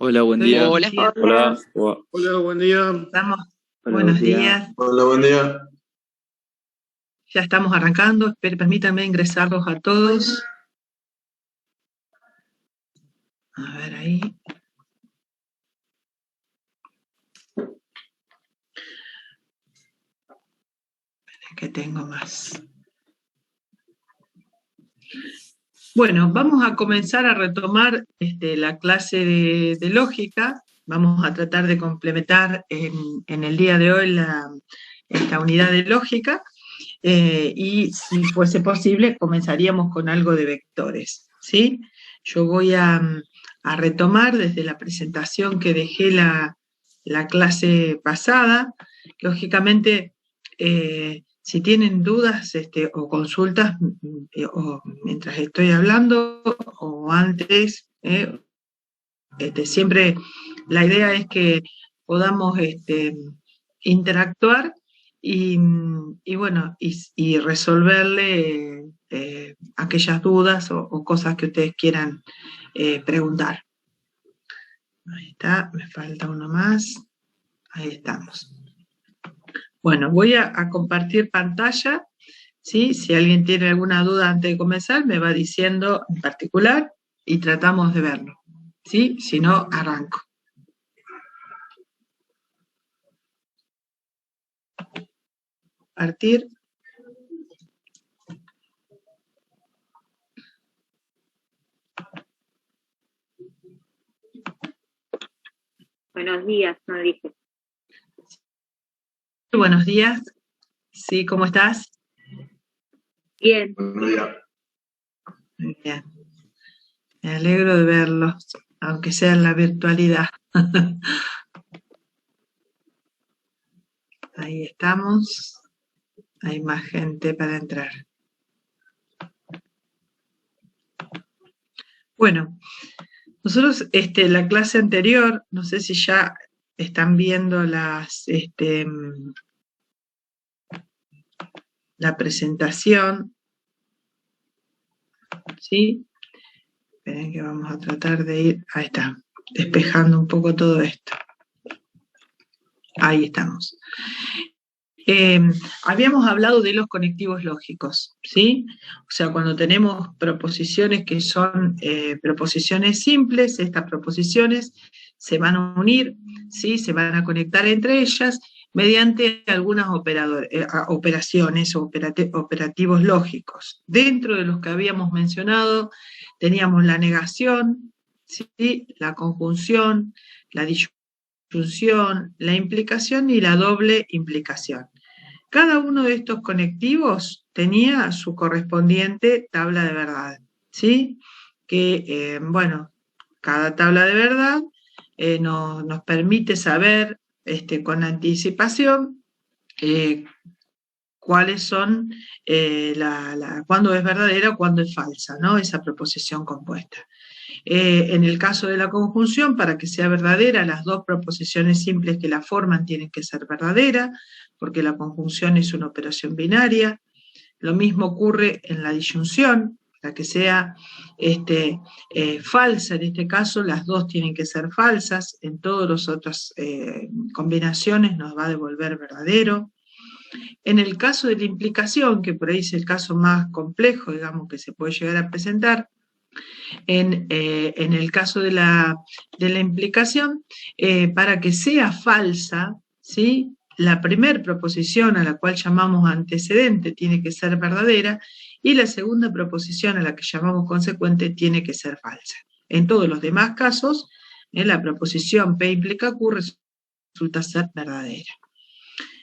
Hola, buen día. Hola, Hola. Hola, buen día. estamos. Hola, Buenos buen día. días. Hola, buen día. Ya estamos arrancando. Permítanme ingresarlos a todos. A ver ahí. Que tengo más. Bueno, vamos a comenzar a retomar la clase de lógica. Vamos a tratar de complementar en el día de hoy esta unidad de lógica. Y si fuese posible, comenzaríamos con algo de vectores, ¿sí? Yo voy a retomar desde la presentación que dejé la clase pasada. Lógicamente, si tienen dudas o consultas, o mientras estoy hablando o antes, siempre la idea es que podamos interactuar y bueno, y resolverle aquellas dudas o cosas que ustedes quieran preguntar. Ahí está, me falta uno más. Ahí estamos. Bueno, voy a compartir pantalla, ¿sí? Si alguien tiene alguna duda antes de comenzar, me va diciendo en particular y tratamos de verlo, ¿sí? Si no, arranco. Partir. Buenos días, no dije. Buenos días. Sí, ¿cómo estás? Bien. Buenos días. Muy bien. Me alegro de verlos, aunque sea en la virtualidad. Ahí estamos. Hay más gente para entrar. Bueno, nosotros la clase anterior, no sé si ya están viendo la presentación, ¿sí? Esperen que vamos a tratar de ir, ahí está, despejando un poco todo esto. Ahí estamos. Habíamos hablado de los conectivos lógicos, ¿sí? O sea, cuando tenemos proposiciones que son proposiciones simples, estas proposiciones se van a unir, ¿sí? Se van a conectar entre ellas mediante algunas operaciones o operativos lógicos. Dentro de los que habíamos mencionado, teníamos la negación, ¿sí? La conjunción, la disyunción, la implicación y la doble implicación. Cada uno de estos conectivos tenía su correspondiente tabla de verdad, ¿sí? Que, bueno, cada tabla de verdad nos permite saber con anticipación cuáles son, cuándo es verdadera o cuándo es falsa, ¿no? Esa proposición compuesta. En el caso de la conjunción, para que sea verdadera, las dos proposiciones simples que la forman tienen que ser verdaderas, porque la conjunción es una operación binaria. Lo mismo ocurre en la disyunción, para que sea falsa, en este caso las dos tienen que ser falsas, en todas las otras combinaciones nos va a devolver verdadero. En el caso de la implicación, que por ahí es el caso más complejo, digamos, que se puede llegar a presentar, en el caso de la implicación, para que sea falsa, ¿sí? La primera proposición a la cual llamamos antecedente tiene que ser verdadera y la segunda proposición a la que llamamos consecuente tiene que ser falsa. En todos los demás casos, la proposición P implica Q resulta ser verdadera.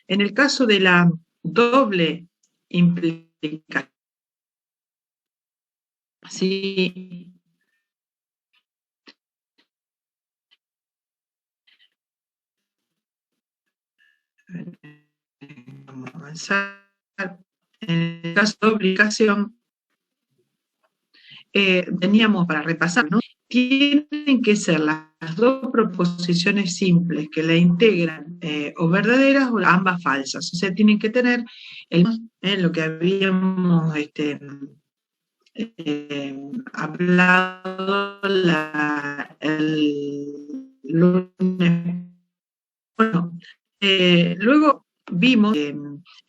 En el caso de la doble implicación, ¿sí? Vamos a avanzar. En el caso de obligación, teníamos para repasar, ¿no? Tienen que ser las dos proposiciones simples que la integran o verdaderas o ambas falsas. O sea, tienen que tener lo que habíamos hablado lunes. Bueno, luego vimos que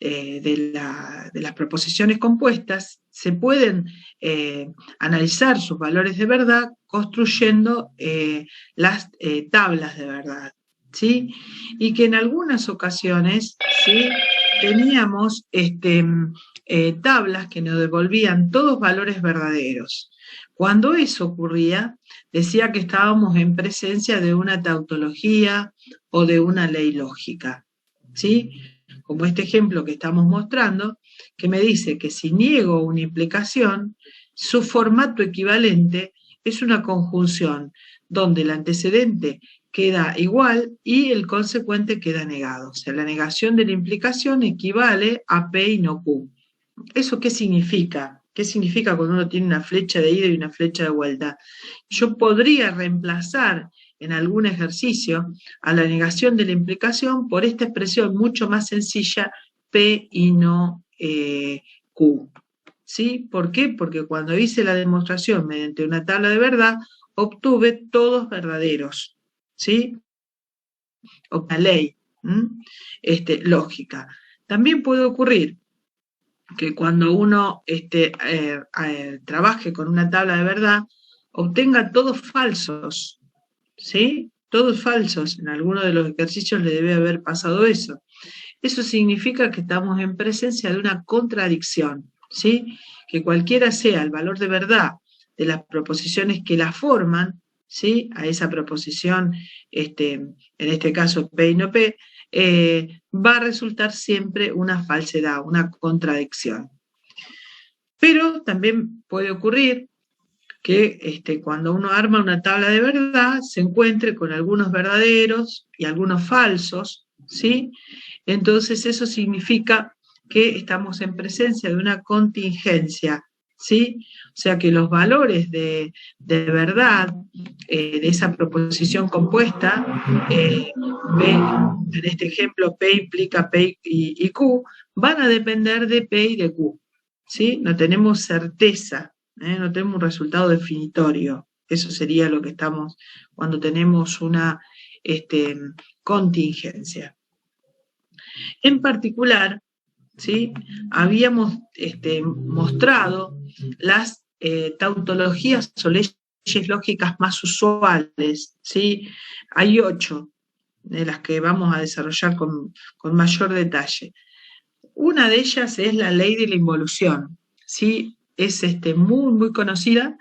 de las proposiciones compuestas se pueden analizar sus valores de verdad construyendo las tablas de verdad, ¿sí? Y que en algunas ocasiones, ¿sí?, teníamos tablas que nos devolvían todos valores verdaderos. Cuando eso ocurría, decía que estábamos en presencia de una tautología o de una ley lógica, ¿sí? Como este ejemplo que estamos mostrando, que me dice que si niego una implicación, su formato equivalente es una conjunción donde el antecedente queda igual y el consecuente queda negado. O sea, la negación de la implicación equivale a P y no Q. ¿Eso qué significa? ¿Qué significa cuando uno tiene una flecha de ida y una flecha de vuelta? Yo podría reemplazar en algún ejercicio a la negación de la implicación por esta expresión mucho más sencilla, P y no Q. ¿Sí? ¿Por qué? Porque cuando hice la demostración mediante una tabla de verdad, obtuve todos verdaderos, ¿sí? O una ley lógica. También puede ocurrir que cuando uno trabaje con una tabla de verdad, obtenga todos falsos, ¿sí? Todos falsos. En alguno de los ejercicios le debe haber pasado eso. Eso significa que estamos en presencia de una contradicción, ¿sí? Que cualquiera sea el valor de verdad de las proposiciones que la forman, ¿sí?, a esa proposición, en este caso P y no P, va a resultar siempre una falsedad, una contradicción. Pero también puede ocurrir que cuando uno arma una tabla de verdad se encuentre con algunos verdaderos y algunos falsos, ¿sí? Entonces eso significa que estamos en presencia de una contingencia, ¿sí? O sea que los valores de verdad de esa proposición compuesta, en este ejemplo P implica P y Q, van a depender de P y de Q, ¿sí? No tenemos certeza, no tenemos un resultado definitorio. Eso sería lo que estamos cuando tenemos una contingencia. En particular, ¿sí?, habíamos mostrado las tautologías o leyes lógicas más usuales, ¿sí? Hay 8 de las que vamos a desarrollar con mayor detalle. Una de ellas es la ley de la involución, ¿sí? Es muy, muy conocida,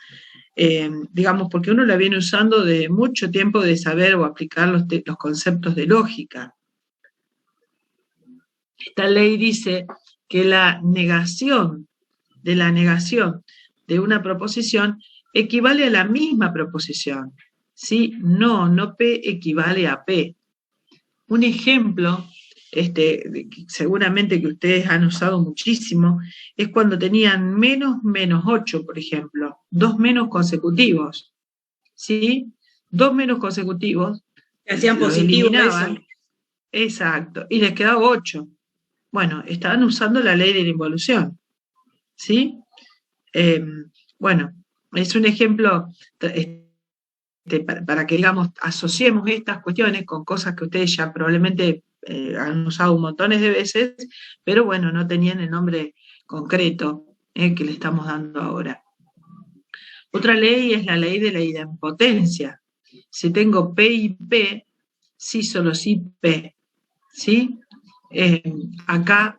digamos, porque uno la viene usando de mucho tiempo de saber o aplicar los conceptos de lógica. Esta ley dice que la negación de una proposición equivale a la misma proposición, ¿sí? No P equivale a P. Un ejemplo, seguramente que ustedes han usado muchísimo, es cuando tenían menos 8, por ejemplo, 2 menos consecutivos, ¿sí? 2 menos consecutivos. Hacían positivos eso. Exacto, y les quedaba 8. Bueno, estaban usando la ley de la involución, ¿sí? Bueno, es un ejemplo para que, digamos, asociemos estas cuestiones con cosas que ustedes ya probablemente han usado montones de veces, pero bueno, no tenían el nombre concreto que le estamos dando ahora. Otra ley es la ley de la idempotencia. Si tengo P y P, sí, solo sí P, ¿sí? Acá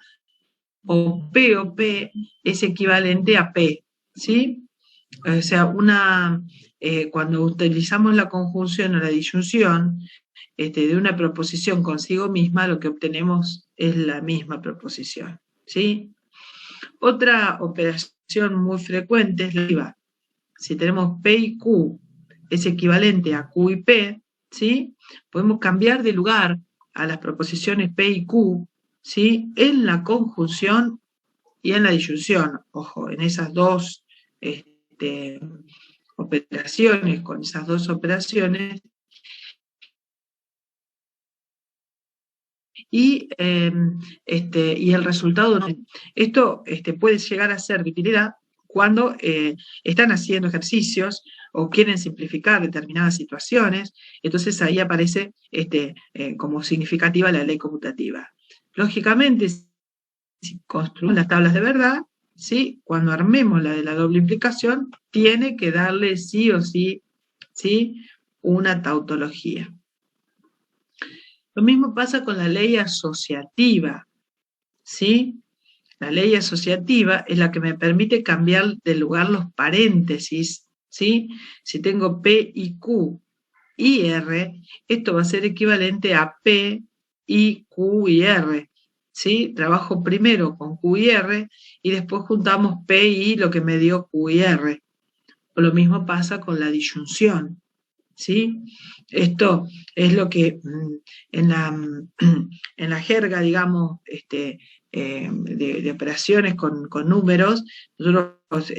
o P es equivalente a P, ¿sí? O sea, cuando utilizamos la conjunción o la disyunción de una proposición consigo misma, lo que obtenemos es la misma proposición, ¿sí? Otra operación muy frecuente es la deriva. Si tenemos P y Q es equivalente a Q y P, ¿sí? Podemos cambiar de lugar a las proposiciones P y Q, ¿sí?, en la conjunción y en la disyunción. Ojo, en esas dos operaciones, con esas dos operaciones, y el resultado no. Esto puede llegar a ser de utilidad cuando están haciendo ejercicios o quieren simplificar determinadas situaciones, entonces ahí aparece como significativa la ley conmutativa. Lógicamente, si construimos las tablas de verdad, ¿sí? Cuando armemos la de la doble implicación, tiene que darle sí o sí, ¿sí? Una tautología. Lo mismo pasa con la ley asociativa, ¿sí? La ley asociativa es la que me permite cambiar de lugar los paréntesis, ¿sí? Si tengo P y Q y R, esto va a ser equivalente a P y Q y R, ¿sí? Trabajo primero con Q y R y después juntamos P y lo que me dio Q y R. O lo mismo pasa con la disyunción, ¿sí? Esto es lo que en la jerga, digamos, de operaciones con números, nosotros,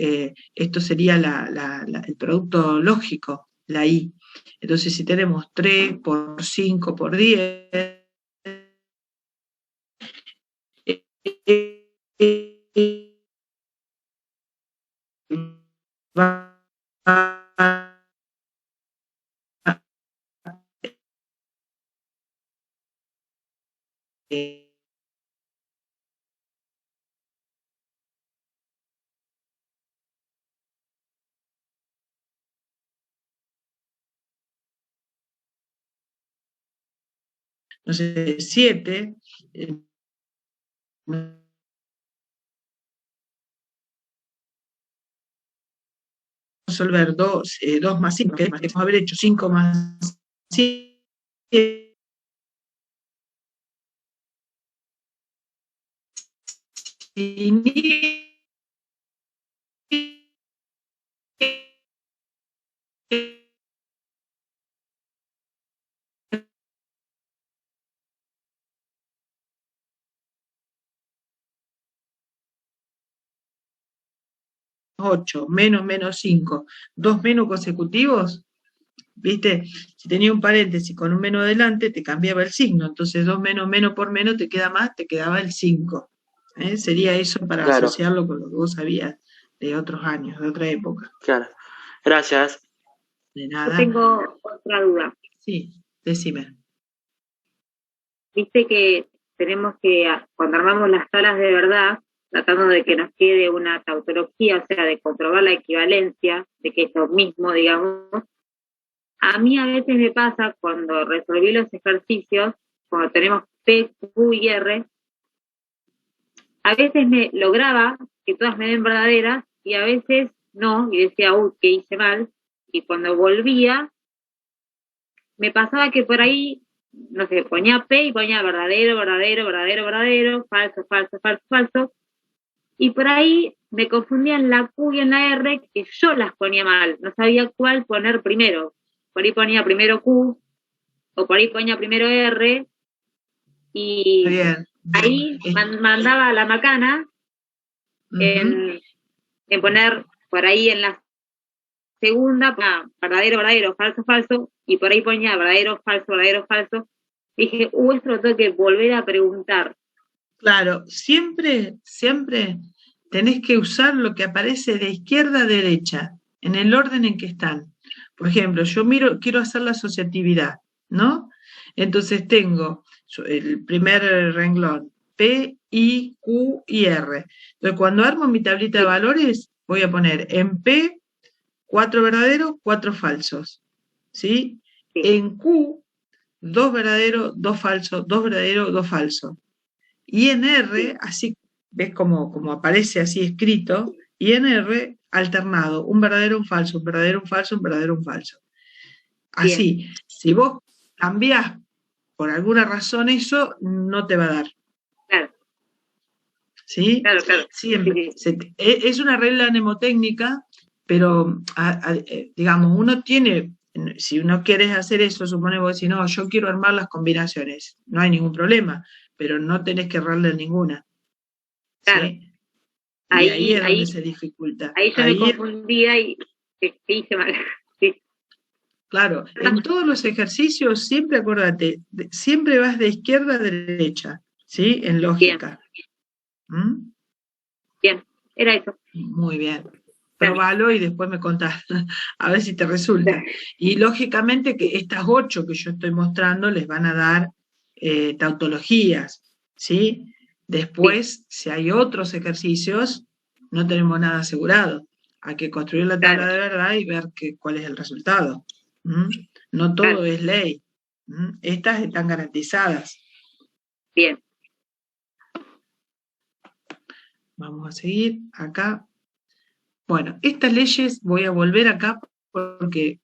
esto sería el producto lógico, la I. Entonces, si tenemos 3 por 5 por 10, va a no sé, 7, resolver 2 más 5, que podemos haber hecho 5 más 7, y 8, menos 5, 2 menos consecutivos, ¿viste? Si tenía un paréntesis con un menos delante, te cambiaba el signo, entonces 2 menos por menos te queda más, te quedaba el 5. Sería eso para asociarlo con lo que vos sabías de otros años, de otra época. Claro. Gracias. De nada. Yo tengo otra duda. Sí, decime. Viste que tenemos que, cuando armamos las tablas de verdad, tratando de que nos quede una tautología, o sea, de comprobar la equivalencia, de que es lo mismo, digamos. A mí a veces me pasa, cuando resolví los ejercicios, cuando tenemos P, Q y R, a veces me lograba que todas me den verdaderas y a veces no, y decía, uy, que hice mal. Y cuando volvía, me pasaba que por ahí, no sé, ponía P y ponía verdadero, falso. Y por ahí me confundían la Q y en la R, que yo las ponía mal. No sabía cuál poner primero. Por ahí ponía primero Q, o por ahí ponía primero R, y bien. Ahí mandaba a la macana en poner por ahí en la segunda, verdadero, falso, y por ahí ponía verdadero, falso. Dije, esto lo tengo que volver a preguntar. Claro, siempre tenés que usar lo que aparece de izquierda a derecha, en el orden en que están. Por ejemplo, yo quiero hacer la asociatividad, ¿no? Entonces tengo el primer renglón, P, I, Q y R. Entonces, cuando armo mi tablita de valores, voy a poner en P 4 verdaderos, 4 falsos, ¿sí? En Q, 2 verdaderos, 2 falsos, 2 verdaderos, 2 falsos. Y en R, así, ves como aparece así escrito, y en R, alternado, un verdadero, un falso, un verdadero, un falso, un verdadero, un falso. Así, bien. Si vos cambiás por alguna razón eso, no te va a dar. Claro. ¿Sí? Claro. Siempre. Sí. Es una regla mnemotécnica, pero, digamos, uno tiene, si uno quiere hacer eso, supone vos decís, no, yo quiero armar las combinaciones, no hay ningún problema, pero no tenés que errarle ninguna. Claro. ¿Sí? Y ahí es donde se dificulta. Ahí yo me confundía y hice mal. Sí. Claro, en todos los ejercicios siempre acuérdate, siempre vas de izquierda a derecha, ¿sí? En lógica. Bien, era eso. Muy bien. probalo y después me contás, a ver si te resulta. Y lógicamente que estas 8 que yo estoy mostrando les van a dar tautologías, ¿sí? Después, si hay otros ejercicios, no tenemos nada asegurado. Hay que construir la tabla de verdad y ver cuál es el resultado. No todo es ley. Estas están garantizadas. Bien. Vamos a seguir acá. Bueno, estas leyes voy a volver acá porque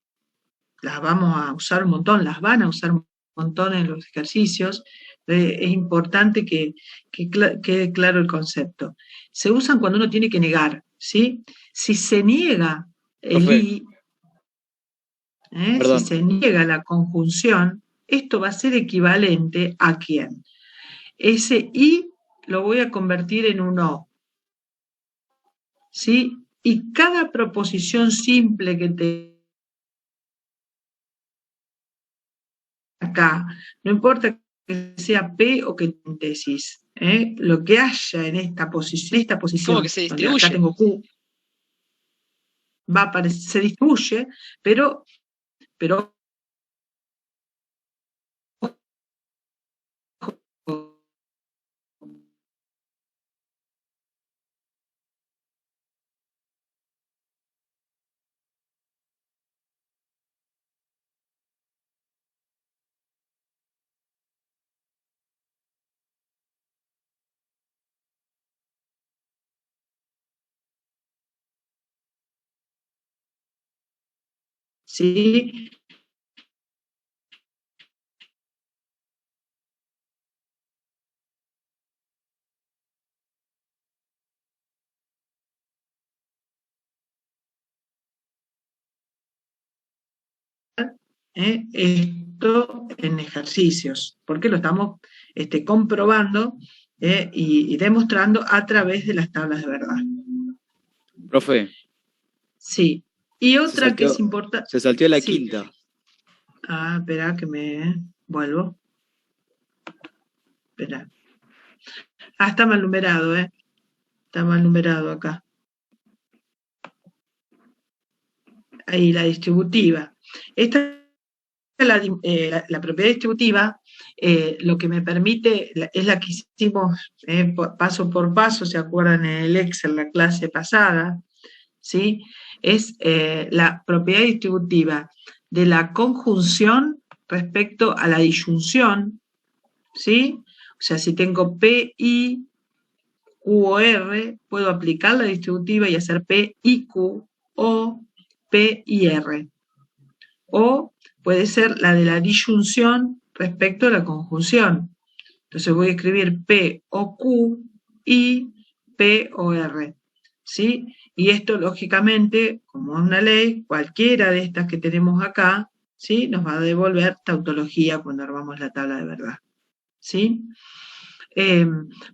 las vamos a usar un montón, las van a usar un montón en los ejercicios. Es importante que quede claro el concepto. Se usan cuando uno tiene que negar, ¿sí? Si se niega el i, si se niega la conjunción, esto va a ser equivalente a ¿quién? Ese i lo voy a convertir en un o, ¿sí? Y cada proposición simple que te acá, no importa que sea P o que tesis, lo que haya en esta posición, ¿Cómo que se distribuye? Acá tengo Q, va a aparecer, se distribuye, pero ¿sí? Esto en ejercicios, porque lo estamos comprobando y demostrando a través de las tablas de verdad. Profe. Sí. Y otra que es importante... Se salteó la quinta. Ah, espera que me vuelvo. Espera. Ah, está mal numerado, Está mal numerado acá. Ahí, la distributiva. Esta la propiedad distributiva, lo que me permite, es la que hicimos paso por paso, ¿se acuerdan en el Excel, la clase pasada? ¿Sí? Es la propiedad distributiva de la conjunción respecto a la disyunción, ¿sí? O sea, si tengo P, I, Q o R, puedo aplicar la distributiva y hacer P, I, Q o P, I, R. O puede ser la de la disyunción respecto a la conjunción. Entonces voy a escribir P o Q y P o R, ¿sí? Y esto, lógicamente, como es una ley, cualquiera de estas que tenemos acá, ¿sí? Nos va a devolver tautología cuando armamos la tabla de verdad, ¿sí?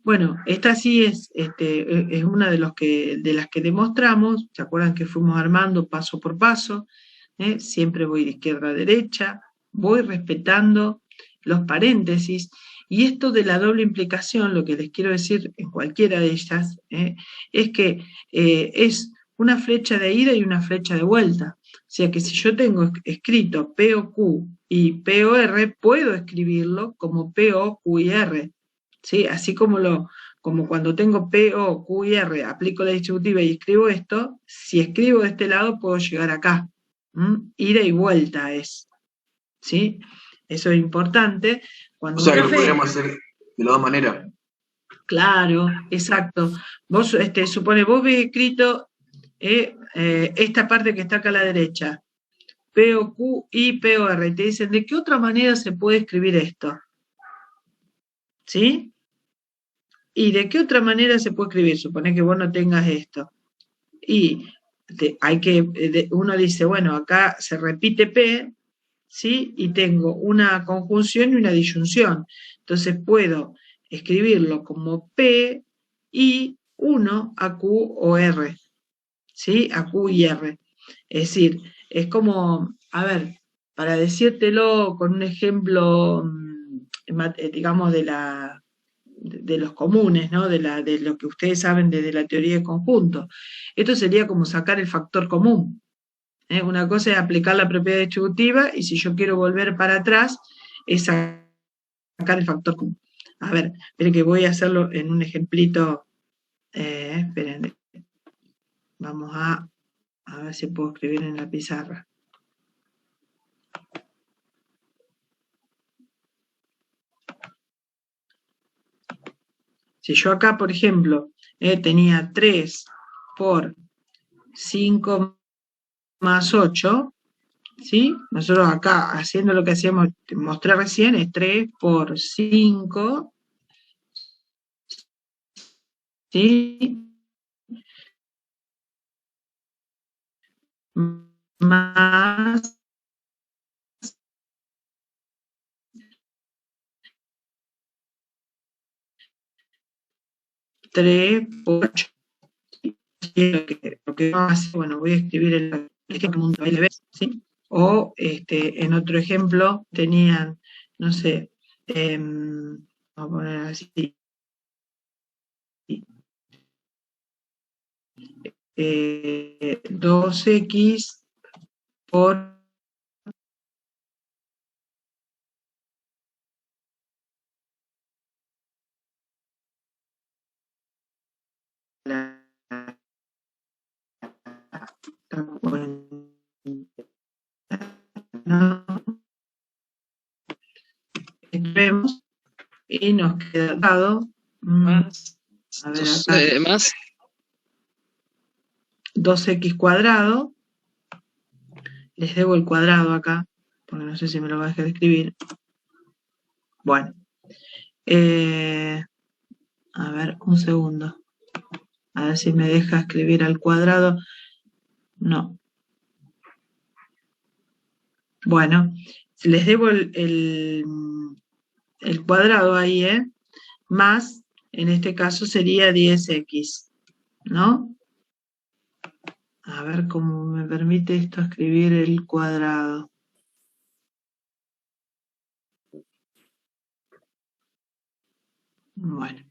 Bueno, esta sí es una de las que demostramos. ¿Se acuerdan que fuimos armando paso por paso? Siempre voy de izquierda a derecha, voy respetando los paréntesis, y esto de la doble implicación, lo que les quiero decir en cualquiera de ellas, es que es una flecha de ida y una flecha de vuelta. O sea que si yo tengo escrito P o Q y P o R, puedo escribirlo como P o Q y R, ¿sí? Así como cuando tengo P, O, Q y R, aplico la distributiva y escribo esto, si escribo de este lado puedo llegar acá. Ida y vuelta es, ¿sí? Eso es importante. O sea, que lo podríamos hacer de las dos maneras. Claro, exacto. Vos, supone, vos ves escrito esta parte que está acá a la derecha, P, O, Q y P, O, R, y te dicen, ¿de qué otra manera se puede escribir esto? ¿Sí? ¿Y de qué otra manera se puede escribir? Supone que vos no tengas esto. Y uno dice, bueno, acá se repite P, ¿sí? Y tengo una conjunción y una disyunción. Entonces puedo escribirlo como P y 1 a Q o R, ¿sí? A Q y R. Es decir, es como, a ver, para decírtelo con un ejemplo, digamos, de los comunes, ¿no? De lo que ustedes saben de la teoría de conjuntos. Esto sería como sacar el factor común. Una cosa es aplicar la propiedad distributiva, y si yo quiero volver para atrás, es sacar el factor común. A ver, esperen que voy a hacerlo en un ejemplito. Esperen. Vamos a ver si puedo escribir en la pizarra. Si yo acá, por ejemplo, tenía 3 por 5 más 8, ¿sí? Nosotros acá, haciendo lo que hacíamos, mostré recién, es 3 por 5, ¿sí? Más 3 por 8. Lo que vamos a hacer, bueno, voy a escribir el mundo LB, ¿sí? O en otro ejemplo tenían, no sé, vamos a poner así, 2x por vemos y nos queda dado más, a ver acá, más 2x cuadrado, les debo el cuadrado acá, porque no sé si me lo va a dejar escribir. Bueno, a ver, un segundo, a ver si me deja escribir al cuadrado. No. Bueno, les debo el cuadrado ahí, más, en este caso sería 10x, ¿no? A ver cómo me permite esto escribir el cuadrado. Bueno.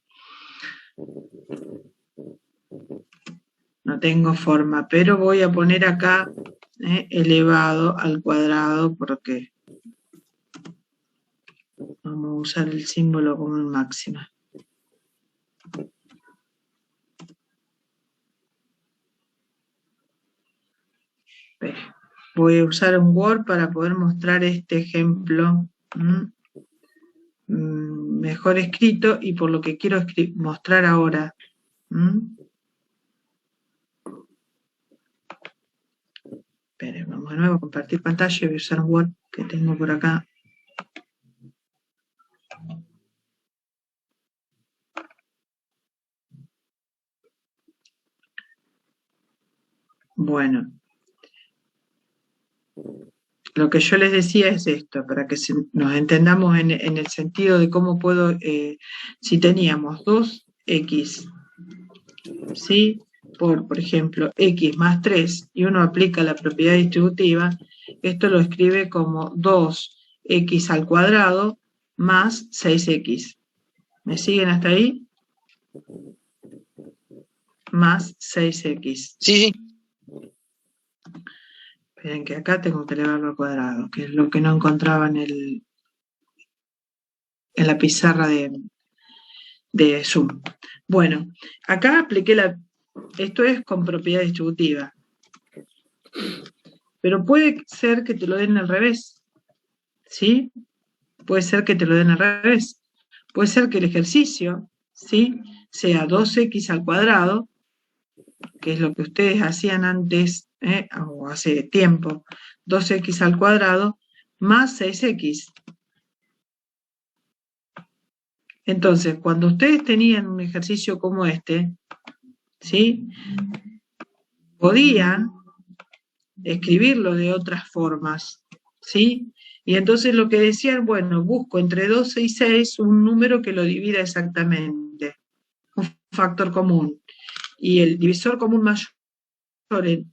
No tengo forma, pero voy a poner acá elevado al cuadrado, porque vamos a usar el símbolo como en máxima. Voy a usar un Word para poder mostrar este ejemplo mejor escrito y por lo que quiero mostrar ahora. Esperen, vamos de nuevo a compartir pantalla y voy a usar un Word que tengo por acá. Bueno, lo que yo les decía es esto, para que nos entendamos en el sentido de cómo puedo, si teníamos 2x, ¿sí? Por ejemplo, x más 3, y uno aplica la propiedad distributiva, esto lo escribe como 2x al cuadrado más 6x. ¿Me siguen hasta ahí? Más 6x. Sí. Esperen que acá tengo que elevarlo al cuadrado, que es lo que no encontraba en la pizarra de Zoom. Bueno, acá apliqué esto es con propiedad distributiva. Pero puede ser que te lo den al revés, ¿sí? Puede ser que te lo den al revés. Puede ser que el ejercicio, ¿sí?, sea 2x al cuadrado, que es lo que ustedes hacían antes, o hace tiempo, 2x al cuadrado, más 6x. Entonces, cuando ustedes tenían un ejercicio como este, ¿sí?, podían escribirlo de otras formas, ¿sí? Y entonces lo que decían, bueno, busco entre 12 y 6 un número que lo divida exactamente, un factor común. Y el divisor común mayor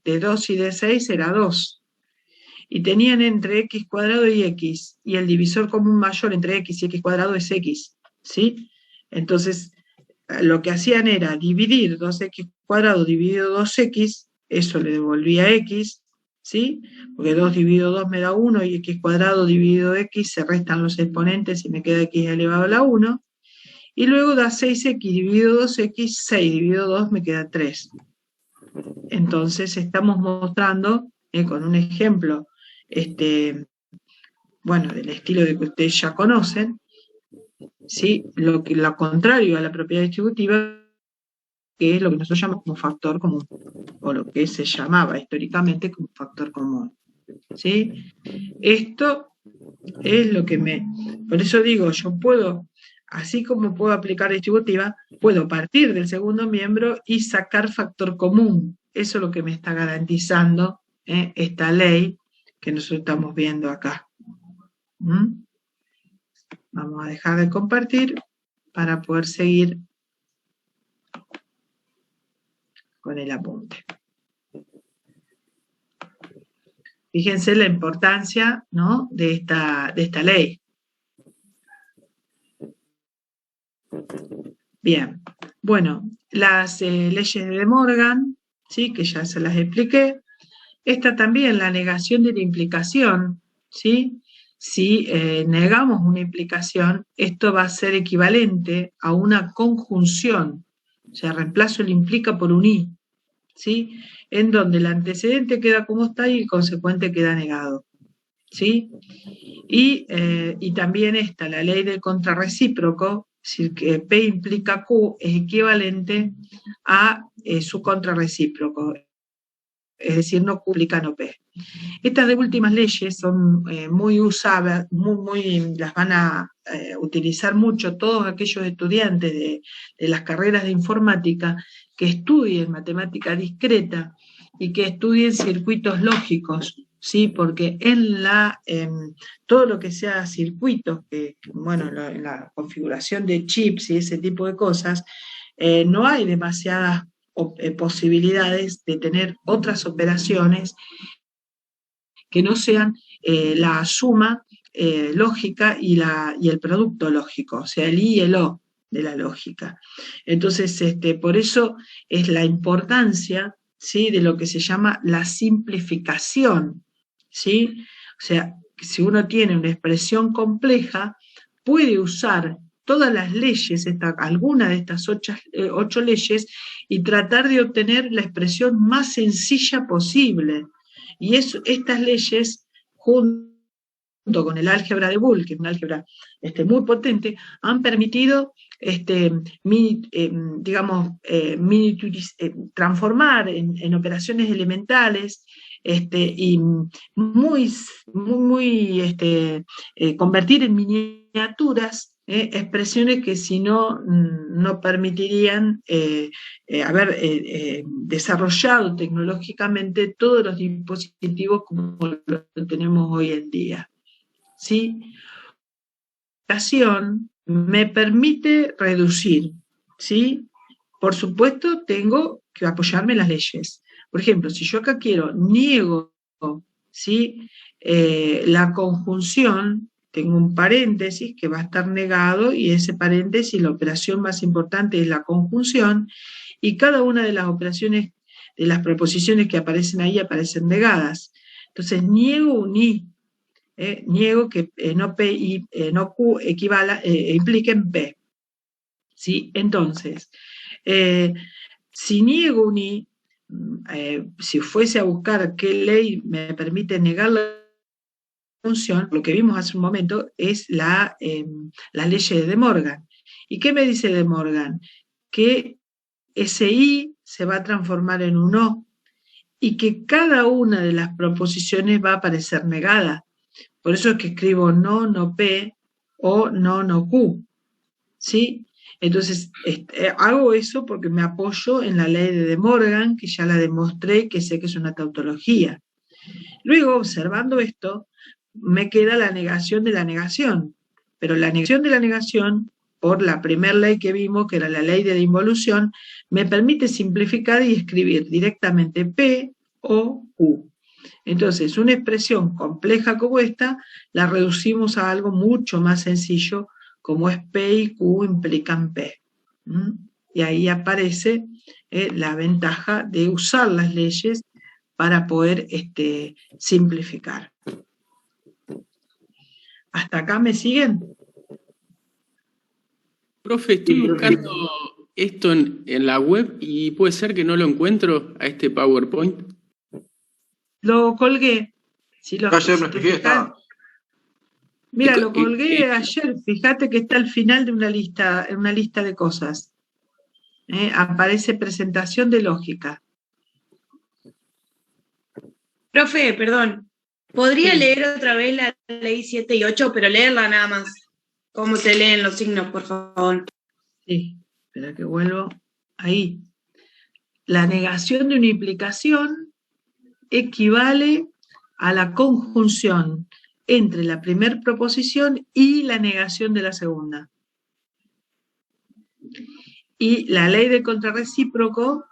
de 2 y de 6 era 2. Y tenían entre x cuadrado y x. Y el divisor común mayor entre x y x cuadrado es x, ¿sí? Entonces, lo que hacían era dividir 2x cuadrado dividido 2x, eso le devolvía x, ¿sí? Porque 2 dividido 2 me da 1 y x cuadrado dividido x, se restan los exponentes y me queda x elevado a la 1. Y luego da 6x dividido 2x, 6 dividido 2 me queda 3. Entonces estamos mostrando, con un ejemplo, bueno, del estilo de que ustedes ya conocen, ¿sí? Lo contrario a la propiedad distributiva, que es lo que nosotros llamamos como factor común, o lo que se llamaba históricamente como factor común, ¿sí? Esto es lo que por eso digo, yo puedo, así como puedo aplicar distributiva, puedo partir del segundo miembro y sacar factor común. Eso es lo que me está garantizando esta ley que nosotros estamos viendo acá. Vamos a dejar de compartir para poder seguir con el apunte. Fíjense la importancia, ¿no?, de esta ley. Bien, bueno, las leyes de De Morgan, ¿sí?, que ya se las expliqué. Esta también, la negación de la implicación, ¿sí? Si negamos una implicación, esto va a ser equivalente a una conjunción, o sea, reemplazo el implica por un i, ¿sí? En donde el antecedente queda como está y el consecuente queda negado, ¿sí? Y también está la ley del contrarrecíproco, es decir, que P implica Q es equivalente a su contrarrecíproco, es decir, no Q implica no P. Estas dos últimas leyes son muy usadas, las van a utilizar mucho todos aquellos estudiantes de las carreras de informática que estudien matemática discreta y que estudien circuitos lógicos, ¿sí? Porque todo lo que sea circuitos, bueno, en la configuración de chips y ese tipo de cosas, no hay demasiadas posibilidades de tener otras operaciones que no sean la suma lógica y el producto lógico, o sea, el I y el O de la lógica. Entonces, por eso es la importancia, ¿sí?, de lo que se llama la simplificación, ¿sí? O sea, si uno tiene una expresión compleja, puede usar todas las leyes, alguna de estas 8 leyes, y tratar de obtener la expresión más sencilla posible. Y estas leyes, junto con el álgebra de Boole, que es una álgebra muy potente, han permitido transformar en operaciones elementales y convertir en miniaturas expresiones que si no permitirían haber desarrollado tecnológicamente todos los dispositivos como lo tenemos hoy en día, ¿sí? La aplicación me permite reducir, ¿sí? Por supuesto, tengo que apoyarme en las leyes. Por ejemplo, si yo acá niego, ¿sí?, la conjunción, tengo un paréntesis que va a estar negado y ese paréntesis, la operación más importante es la conjunción y cada una de las operaciones, de las proposiciones que aparecen ahí aparecen negadas. Entonces niego un i, niego que no P y no Q impliquen P, ¿sí? Entonces, si niego un i, si fuese a buscar qué ley me permite negar la función, lo que vimos hace un momento es la ley de De Morgan. ¿Y qué me dice De Morgan? Que ese i se va a transformar en un o y que cada una de las proposiciones va a aparecer negada. Por eso es que escribo no P o no Q, ¿sí? Entonces, hago eso porque me apoyo en la ley de De Morgan, que ya la demostré, que sé que es una tautología. Luego, observando esto, me queda la negación de la negación. Pero la negación de la negación, por la primera ley que vimos, que era la ley de la involución, me permite simplificar y escribir directamente P o Q. Entonces, una expresión compleja como esta, la reducimos a algo mucho más sencillo como es P y Q implican P. Y ahí aparece la ventaja de usar las leyes para poder simplificar. ¿Hasta acá me siguen? Profe, estoy buscando esto en la web y puede ser que no lo encuentro a este PowerPoint. Lo colgué. Ayer me fijé, estaba. Mira, lo colgué ayer. Fíjate que está al final de una lista de cosas. Aparece presentación de lógica. Profe, perdón. ¿Podría leer otra vez la ley 7 y 8, pero leerla nada más? ¿Cómo se leen los signos, por favor? Sí, espera que vuelvo. Ahí. La negación de una implicación equivale a la conjunción entre la primera proposición y la negación de la segunda. Y la ley del contrarrecíproco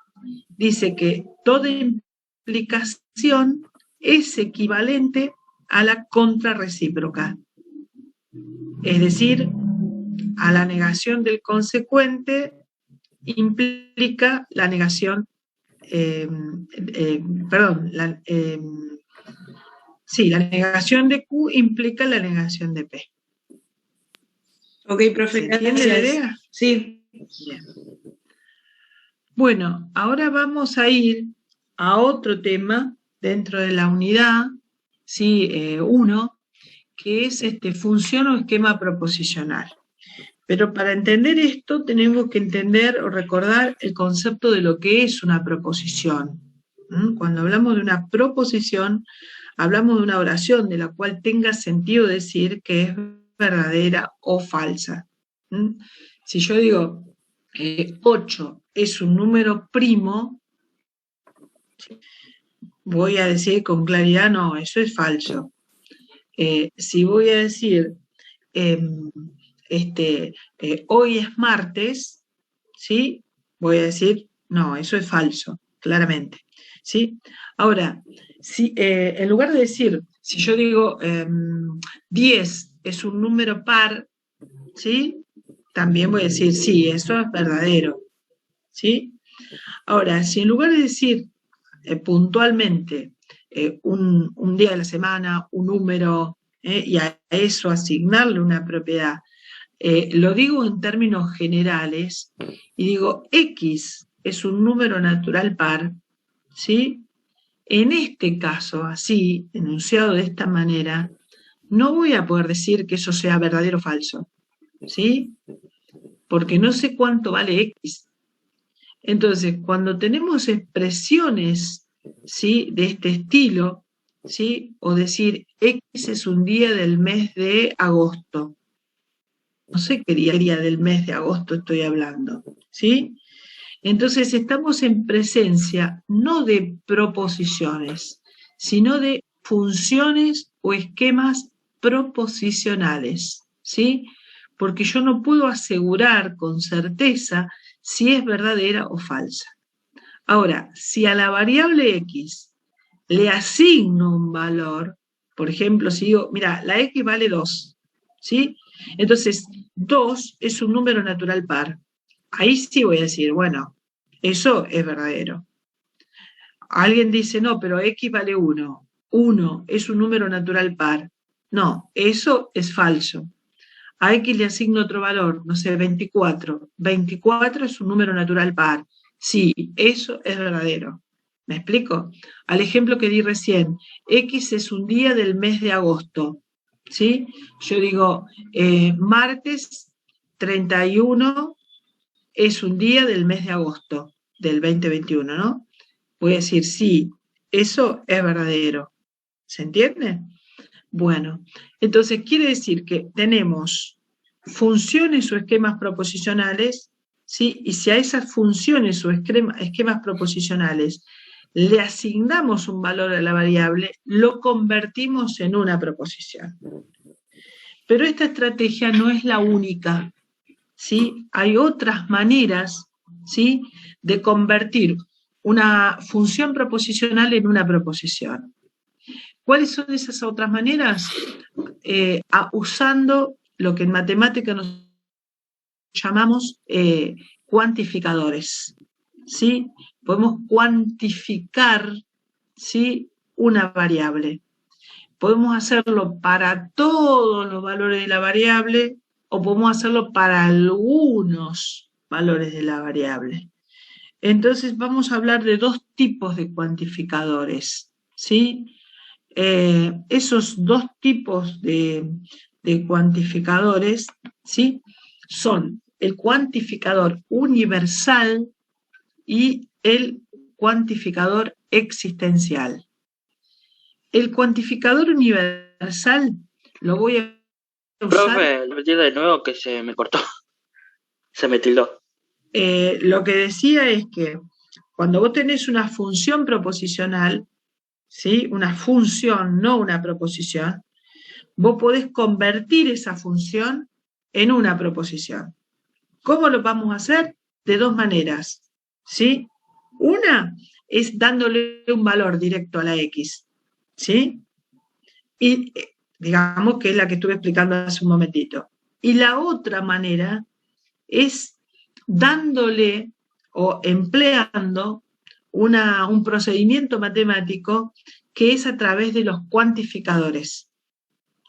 dice que toda implicación es equivalente a la contrarrecíproca. Es decir, a la negación del consecuente implica la negación, la negación de Q implica la negación de P. Ok, profe, ¿Se entiende la idea? Sí. Bien. Bueno, ahora vamos a ir a otro tema dentro de la unidad, ¿sí? 1, que es función o esquema proposicional. Pero para entender esto tenemos que entender o recordar el concepto de lo que es una proposición. Cuando hablamos de una proposición, hablamos de una oración de la cual tenga sentido decir que es verdadera o falsa. Si yo digo 8 es un número primo, voy a decir con claridad, no, eso es falso. Si voy a decir, hoy es martes, ¿sí? Voy a decir, no, eso es falso, claramente, ¿sí? Ahora, si, en lugar de decir, si yo digo 10 es un número par, ¿sí? También voy a decir, sí, eso es verdadero, ¿sí? Ahora, si en lugar de decir puntualmente un día de la semana, un número, y a eso asignarle una propiedad, lo digo en términos generales y digo X es un número natural par, ¿sí? En este caso, así, enunciado de esta manera, no voy a poder decir que eso sea verdadero o falso, ¿sí? Porque no sé cuánto vale X. Entonces, cuando tenemos expresiones, ¿sí?, de este estilo, ¿sí?, o decir X es un día del mes de agosto, no sé qué día del mes de agosto estoy hablando, ¿sí? Entonces estamos en presencia no de proposiciones, sino de funciones o esquemas proposicionales, ¿sí? Porque yo no puedo asegurar con certeza si es verdadera o falsa. Ahora, si a la variable X le asigno un valor, por ejemplo, si digo, mira, la X vale 2, ¿sí? Entonces, 2 es un número natural par. Ahí sí voy a decir, bueno, eso es verdadero. Alguien dice, no, pero X vale 1. 1 es un número natural par. No, eso es falso. A X le asigno otro valor, no sé, 24. 24 es un número natural par. Sí, eso es verdadero. ¿Me explico? Al ejemplo que di recién, X es un día del mes de agosto, ¿sí? Yo digo, martes 31 es un día del mes de agosto del 2021, ¿no? Voy a decir, sí, eso es verdadero. ¿Se entiende? Bueno, entonces quiere decir que tenemos funciones o esquemas proposicionales, ¿sí? Y si a esas funciones o esquemas proposicionales le asignamos un valor a la variable, lo convertimos en una proposición. Pero esta estrategia no es la única, ¿sí? Hay otras maneras, ¿sí?, de convertir una función proposicional en una proposición. ¿Cuáles son esas otras maneras? Usando lo que en matemática nos llamamos cuantificadores, ¿sí? Podemos cuantificar, ¿sí?, una variable. Podemos hacerlo para todos los valores de la variable o podemos hacerlo para algunos valores de la variable. Entonces vamos a hablar de dos tipos de cuantificadores, ¿sí? Esos dos tipos de cuantificadores, ¿sí?, son el cuantificador universal y el cuantificador existencial. El cuantificador universal lo voy a usar... Profe, repetí de nuevo que se me cortó. Se me tildó. Lo que decía es que cuando vos tenés una función proposicional, ¿sí?, una función, no una proposición, vos podés convertir esa función en una proposición. ¿Cómo lo vamos a hacer? De dos maneras, ¿sí? Una es dándole un valor directo a la X, ¿sí? Y digamos que es la que estuve explicando hace un momentito. Y la otra manera es dándole o empleando un procedimiento matemático que es a través de los cuantificadores,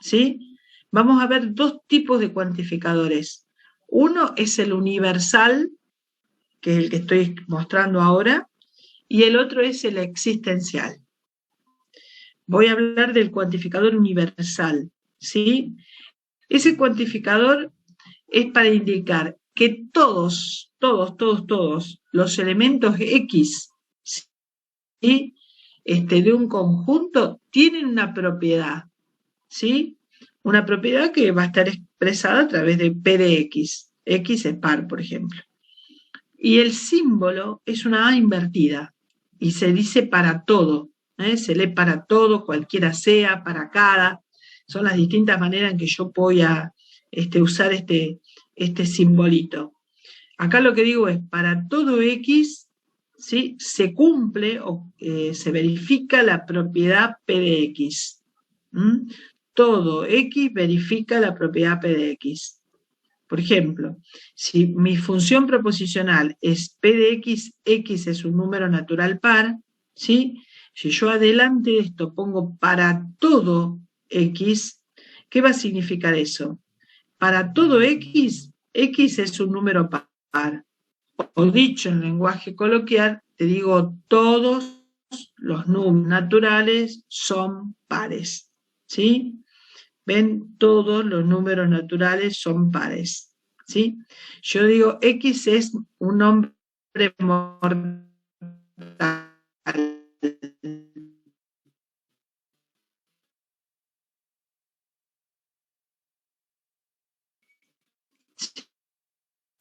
¿sí? Vamos a ver dos tipos de cuantificadores. Uno es el universal, que es el que estoy mostrando ahora, y el otro es el existencial. Voy a hablar del cuantificador universal, ¿sí? Ese cuantificador es para indicar que todos los elementos X, ¿sí?, de un conjunto tienen una propiedad, ¿sí? Una propiedad que va a estar expresada a través de P de X. X es par, por ejemplo. Y el símbolo es una A invertida y se dice para todo, se lee para todo, cualquiera sea, para cada. Son las distintas maneras en que yo voy a usar este simbolito. Acá lo que digo es, para todo X, ¿sí?, se cumple o se verifica la propiedad P de X. Todo X verifica la propiedad P de X. Por ejemplo, si mi función proposicional es P de X, X es un número natural par, ¿sí? Si yo adelante de esto pongo para todo X, ¿qué va a significar eso? Para todo X, X es un número par. O dicho en lenguaje coloquial, te digo, todos los números naturales son pares, ¿sí? Ven, todos los números naturales son pares, ¿sí? Yo digo, X es un nombre mortal.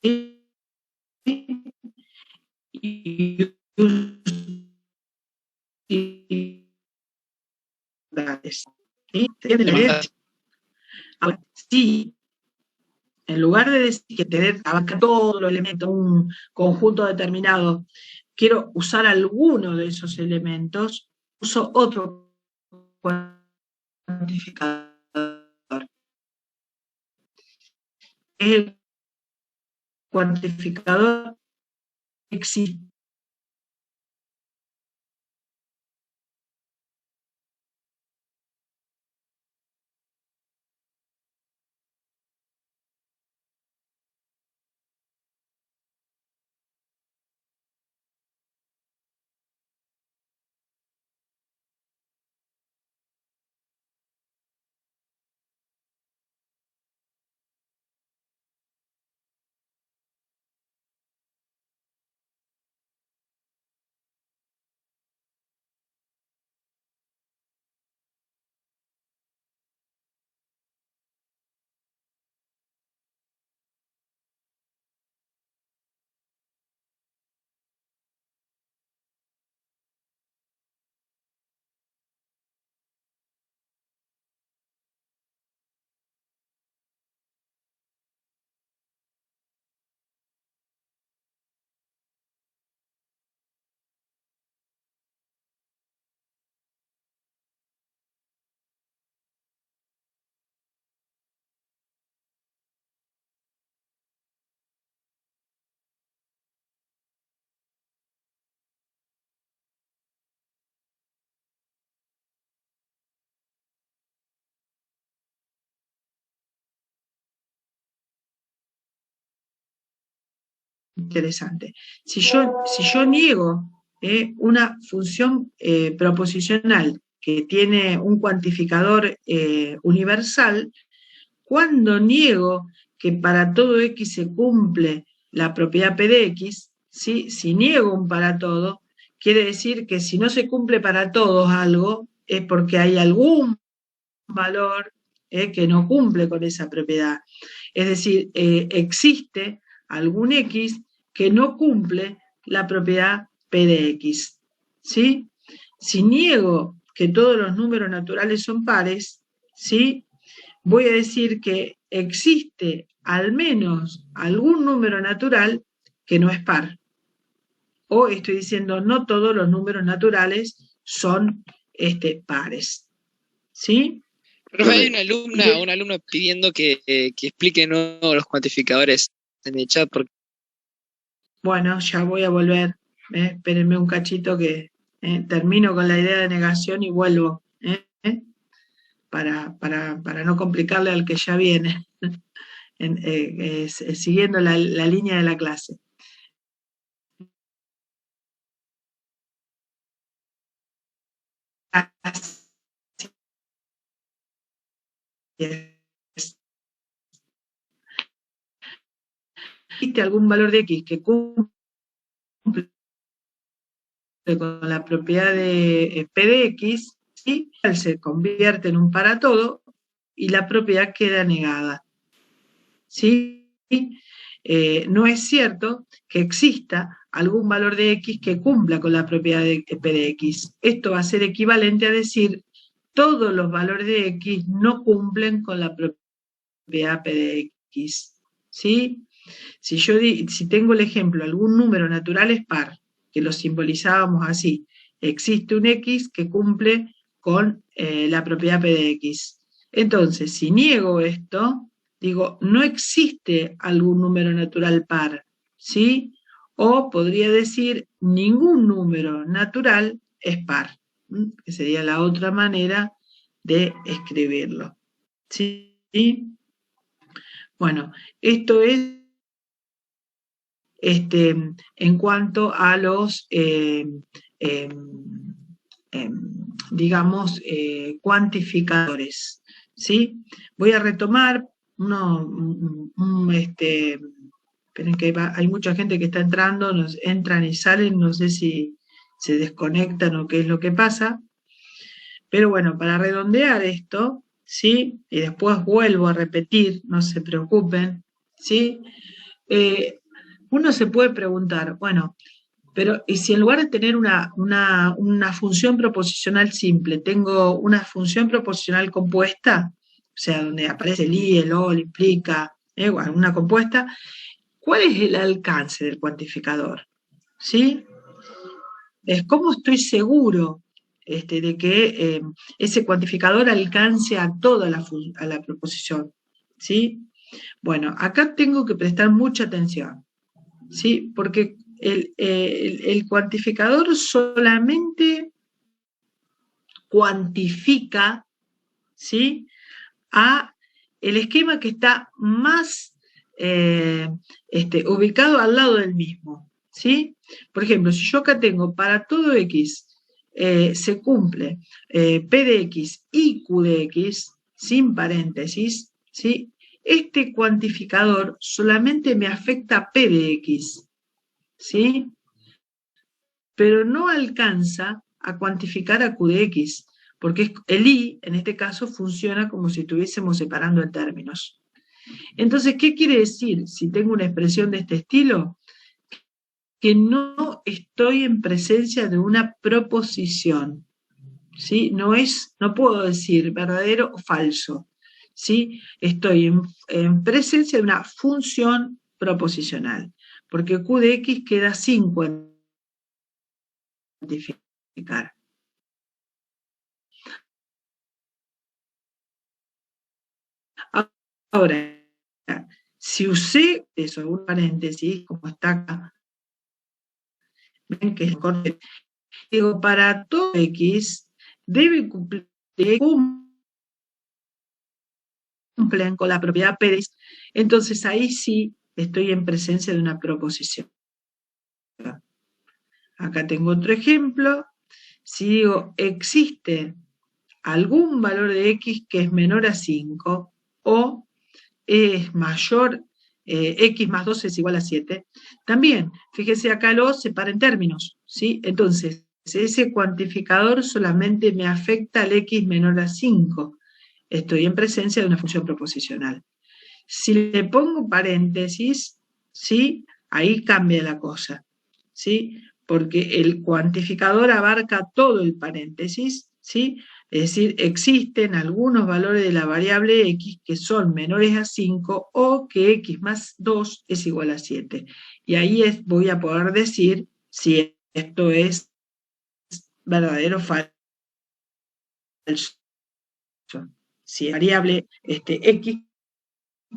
¿Sí? ¿Sí? Ahora, sí, en lugar de decir que tener abarca todos los elementos, un conjunto determinado, quiero usar alguno de esos elementos, uso otro cuantificador. El cuantificador existe. interesante. Si yo niego una función proposicional que tiene un cuantificador universal, cuando niego que para todo X se cumple la propiedad P de X, ¿sí? Si niego un para todo, quiere decir que si no se cumple para todos algo, es porque hay algún valor que no cumple con esa propiedad. Es decir, existe algún X que no cumple la propiedad P de X, ¿sí? Si niego que todos los números naturales son pares, ¿sí? Voy a decir que existe al menos algún número natural que no es par. O estoy diciendo, no todos los números naturales son pares. ¿Sí? Profe, hay una alumna pidiendo que explique los cuantificadores en el chat. Porque... Bueno, ya voy a volver. Espérenme un cachito que termino con la idea de negación y vuelvo. Para no complicarle al que ya viene, siguiendo la línea de la clase. ¿Existe algún valor de X que cumple con la propiedad de P de X? ¿Sí? Se convierte en un para todo y la propiedad queda negada. ¿Sí? No es cierto que exista algún valor de X que cumpla con la propiedad de P de X. Esto va a ser equivalente a decir todos los valores de X no cumplen con la propiedad P de X. ¿Sí? Si tengo el ejemplo, algún número natural es par, que lo simbolizábamos así, existe un X que cumple con la propiedad P de X. Entonces, si niego esto, digo, no existe algún número natural par, ¿sí? O podría decir, ningún número natural es par, que sería la otra manera de escribirlo. ¿Sí? Bueno, esto es en cuanto a los, digamos, cuantificadores, ¿sí? Voy a retomar esperen que hay mucha gente que está entrando, entran y salen, no sé si se desconectan o qué es lo que pasa, pero bueno, para redondear esto, ¿sí? Y después vuelvo a repetir, no se preocupen, ¿sí? Uno se puede preguntar, bueno, pero ¿y si en lugar de tener una función proposicional simple, tengo una función proposicional compuesta, o sea, donde aparece el i, el o, el implica, bueno, una compuesta, ¿cuál es el alcance del cuantificador? ¿Sí? ¿Cómo estoy seguro de que ese cuantificador alcance a toda a la proposición? ¿Sí? Bueno, acá tengo que prestar mucha atención, ¿sí? Porque el cuantificador solamente cuantifica, ¿sí? a el esquema que está más ubicado al lado del mismo, ¿sí? Por ejemplo, si yo acá tengo para todo X se cumple P de X y Q de X, sin paréntesis, ¿sí? Este cuantificador solamente me afecta a P de X, ¿sí? Pero no alcanza a cuantificar a Q de X, porque el i, en este caso, funciona como si estuviésemos separando en términos. Entonces, ¿qué quiere decir si tengo una expresión de este estilo? Que no estoy en presencia de una proposición, ¿sí? No puedo decir verdadero o falso, ¿sí? Estoy en presencia de una función proposicional, porque Q de X queda sin cuantificar. Ahora, si usé eso, un paréntesis, como está acá, ven que es corte, digo, para todo X debe cumplen con la propiedad P de X, entonces ahí sí estoy en presencia de una proposición. Acá tengo otro ejemplo. Si digo, existe algún valor de x que es menor a 5 o es mayor, x más 2 es igual a 7, también, fíjese acá lo separa en términos, ¿sí? Entonces, ese cuantificador solamente me afecta al x menor a 5. Estoy en presencia de una función proposicional. Si le pongo paréntesis, ¿sí? Ahí cambia la cosa, ¿sí? Porque el cuantificador abarca todo el paréntesis, ¿sí? Es decir, existen algunos valores de la variable x que son menores a 5 o que x más 2 es igual a 7. Y ahí voy a poder decir si esto es verdadero o falso. Si es variable x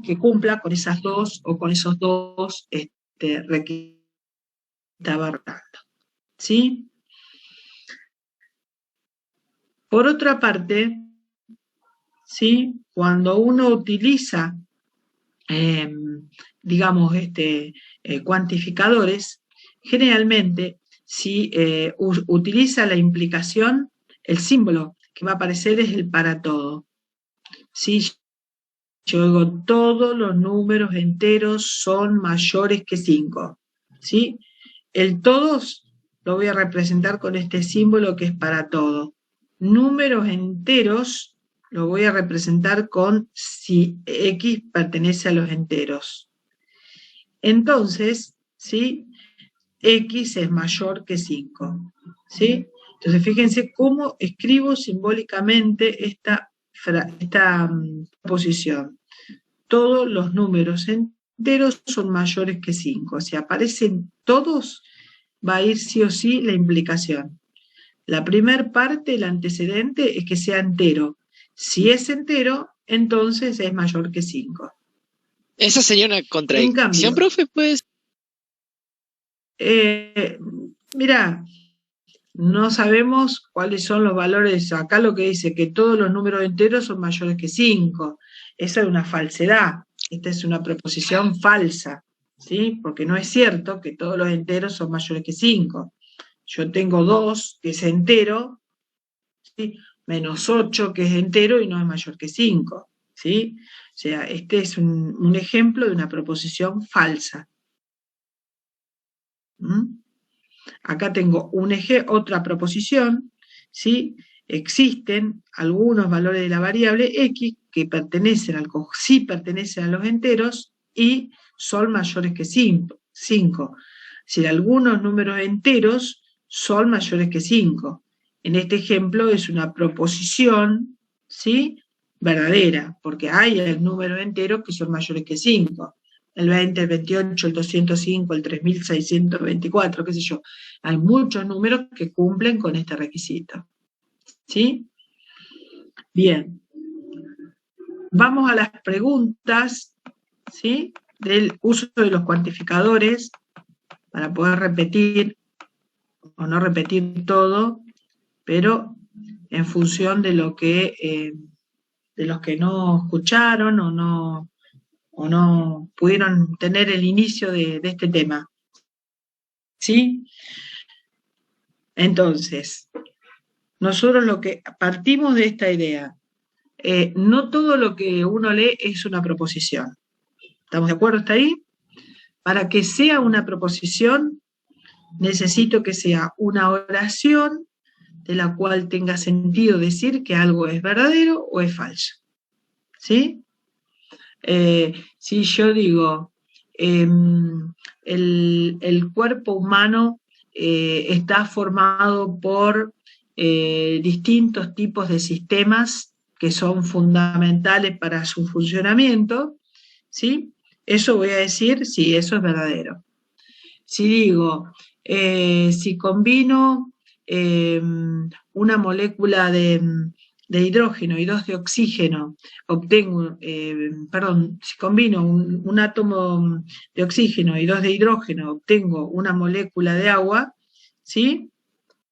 que cumpla con esas dos o con esos dos requisitos que estaba abarcando, ¿sí? Por otra parte, ¿sí? Cuando uno utiliza, digamos, cuantificadores, generalmente, si utiliza la implicación, el símbolo que va a aparecer es el para todo. ¿Sí? Yo digo, todos los números enteros son mayores que 5. ¿Sí? El todos lo voy a representar con este símbolo que es para todo. Números enteros lo voy a representar con si x pertenece a los enteros. Entonces, ¿sí? X es mayor que 5. ¿Sí? Entonces, fíjense cómo escribo simbólicamente esta posición. Todos los números enteros son mayores que 5. Si aparecen todos, va a ir sí o sí la implicación. La primera parte, el antecedente, es que sea entero. Si es entero, entonces es mayor que 5. ¿Esa sería una contradicción, profe? Pues. Mirá, no sabemos cuáles son los valores. Acá lo que dice que todos los números enteros son mayores que 5. Esa es una falsedad. Esta es una proposición falsa, ¿sí? Porque no es cierto que todos los enteros son mayores que 5. Yo tengo 2, que es entero, ¿sí? Menos 8, que es entero y no es mayor que 5, ¿sí? O sea, este es un ejemplo de una proposición falsa. Acá tengo otra proposición, ¿sí? Existen algunos valores de la variable x que sí pertenecen a los enteros y son mayores que 5. Es decir, algunos números enteros son mayores que 5. En este ejemplo es una proposición, ¿sí? Verdadera, porque hay números enteros que son mayores que 5. El 20, el 28, el 205, el 3624, qué sé yo. Hay muchos números que cumplen con este requisito. ¿Sí? Bien. Vamos a las preguntas, ¿sí? Del uso de los cuantificadores para poder repetir o no repetir todo, pero en función de lo que de los que no escucharon o no pudieron tener el inicio de este tema. ¿Sí? Entonces, nosotros lo que partimos de esta idea, no todo lo que uno lee es una proposición. ¿Estamos de acuerdo hasta ahí? Para que sea una proposición, necesito que sea una oración de la cual tenga sentido decir que algo es verdadero o es falso. ¿Sí? Si yo digo, el cuerpo humano está formado por distintos tipos de sistemas que son fundamentales para su funcionamiento, ¿sí? Eso voy a decir si eso es verdadero. Si digo, si combino una molécula de hidrógeno y 2 de oxígeno, obtengo, si combino un átomo de oxígeno y 2 de hidrógeno, obtengo una molécula de agua, ¿sí?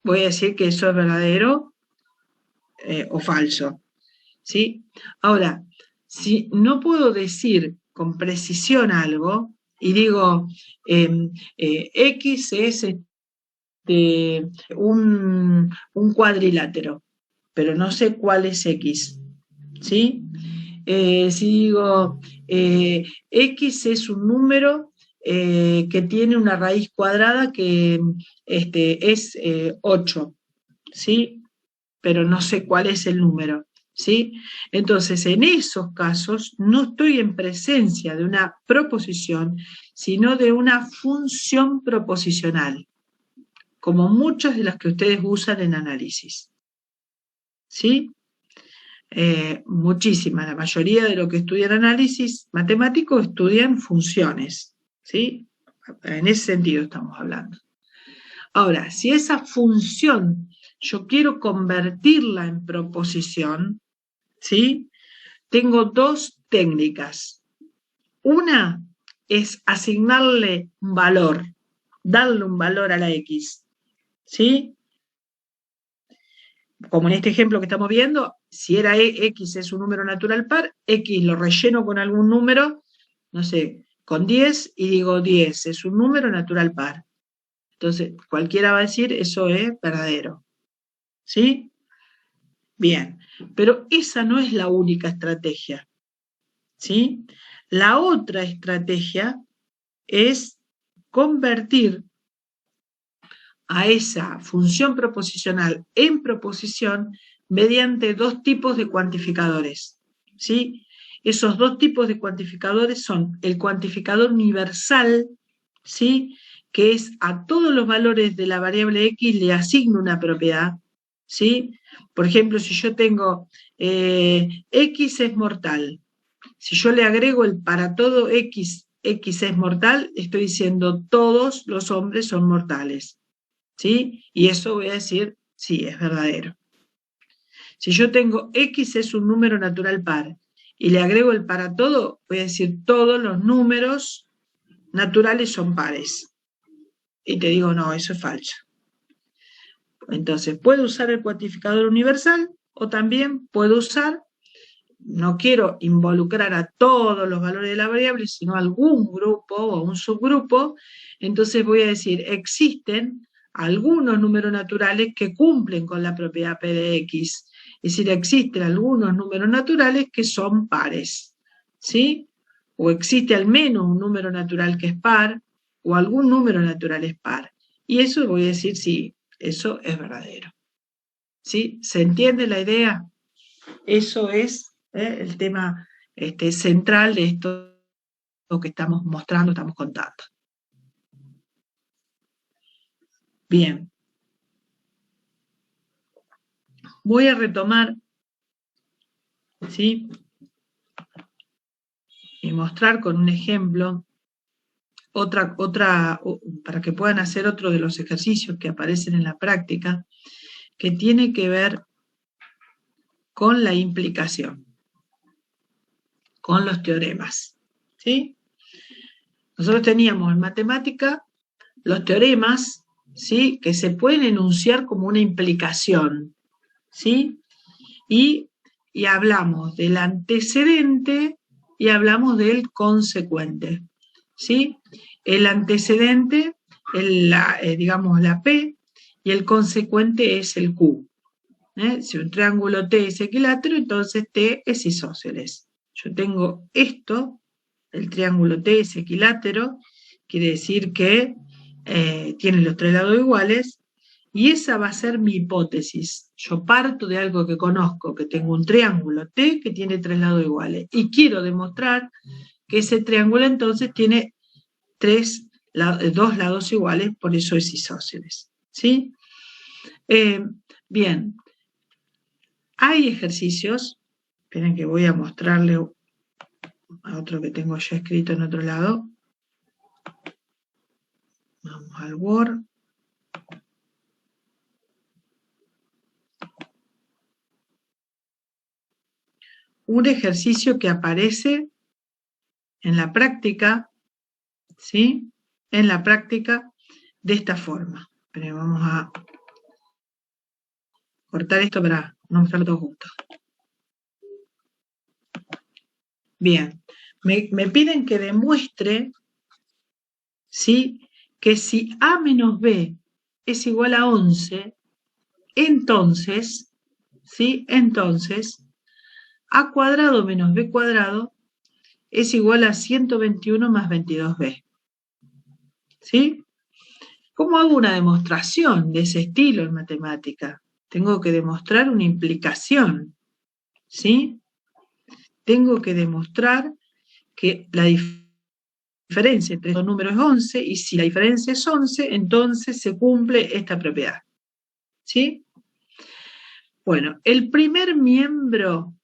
Voy a decir que eso es verdadero o falso, ¿sí? Ahora, si no puedo decir con precisión algo, y digo, X es un cuadrilátero, pero no sé cuál es X, ¿sí? Si digo, X es un número que tiene una raíz cuadrada que es 8, ¿sí? Pero no sé cuál es el número, ¿sí? Entonces, en esos casos, no estoy en presencia de una proposición, sino de una función proposicional, como muchas de las que ustedes usan en análisis, ¿sí? Muchísimas, la mayoría de lo que estudian análisis matemático estudian funciones, ¿sí? En ese sentido estamos hablando. Ahora, si esa función yo quiero convertirla en proposición, ¿sí? Tengo dos técnicas. Una es asignarle un valor, darle un valor a la X, ¿sí? Como en este ejemplo que estamos viendo, si era X es un número natural par, X lo relleno con algún número, no sé, con 10, y digo 10 es un número natural par. Entonces, cualquiera va a decir, eso es verdadero. ¿Sí? Bien, pero esa no es la única estrategia. ¿Sí? La otra estrategia es convertir a esa función proposicional en proposición mediante dos tipos de cuantificadores, ¿sí? Esos dos tipos de cuantificadores son el cuantificador universal, ¿sí? Que es a todos los valores de la variable X le asigno una propiedad, ¿sí? Por ejemplo, si yo tengo X es mortal, si yo le agrego el para todo X es mortal, estoy diciendo todos los hombres son mortales, ¿sí? Y eso voy a decir, sí, es verdadero. Si yo tengo X es un número natural par y le agrego el para todo, voy a decir todos los números naturales son pares. Y te digo, no, eso es falso. Entonces, puedo usar el cuantificador universal o también puedo usar, no quiero involucrar a todos los valores de la variable, sino a algún grupo o un subgrupo, entonces voy a decir, existen algunos números naturales que cumplen con la propiedad P de X. Es decir, existen algunos números naturales que son pares, ¿sí? O existe al menos un número natural que es par, o algún número natural es par. Y eso voy a decir, sí, eso es verdadero. ¿Sí? ¿Se entiende la idea? Eso es el tema central de esto que estamos mostrando, estamos contando. Bien. Voy a retomar, ¿sí? Y mostrar con un ejemplo para que puedan hacer otro de los ejercicios que aparecen en la práctica, que tiene que ver con la implicación, con los teoremas, ¿sí? Nosotros teníamos en matemática los teoremas, ¿sí? Que se pueden enunciar como una implicación, ¿sí? Y hablamos del antecedente y hablamos del consecuente, ¿sí? El antecedente, digamos la P, y el consecuente es el Q. Si un triángulo T es equilátero, entonces T es isósceles. Yo tengo esto, el triángulo T es equilátero, quiere decir que tiene los tres lados iguales, y esa va a ser mi hipótesis. Yo parto de algo que conozco, que tengo un triángulo T que tiene tres lados iguales, y quiero demostrar que ese triángulo entonces tiene dos lados iguales, por eso es isósceles, ¿sí? Bien, hay ejercicios, esperen que voy a mostrarle a otro que tengo ya escrito en otro lado. Vamos al Word. Un ejercicio que aparece en la práctica, ¿sí? En la práctica de esta forma. Pero vamos a cortar esto para no mostrarlo todo junto. Bien, me piden que demuestre ¿sí? Que si A menos B es igual a 11, entonces, ¿sí? Entonces, A cuadrado menos B cuadrado es igual a 121 más 22B. ¿Sí? ¿Cómo hago una demostración de ese estilo en matemática? Tengo que demostrar una implicación, ¿sí? Tengo que demostrar que la diferencia entre estos números es 11, y si la diferencia es 11, entonces se cumple esta propiedad, ¿sí? Bueno, el primer miembro,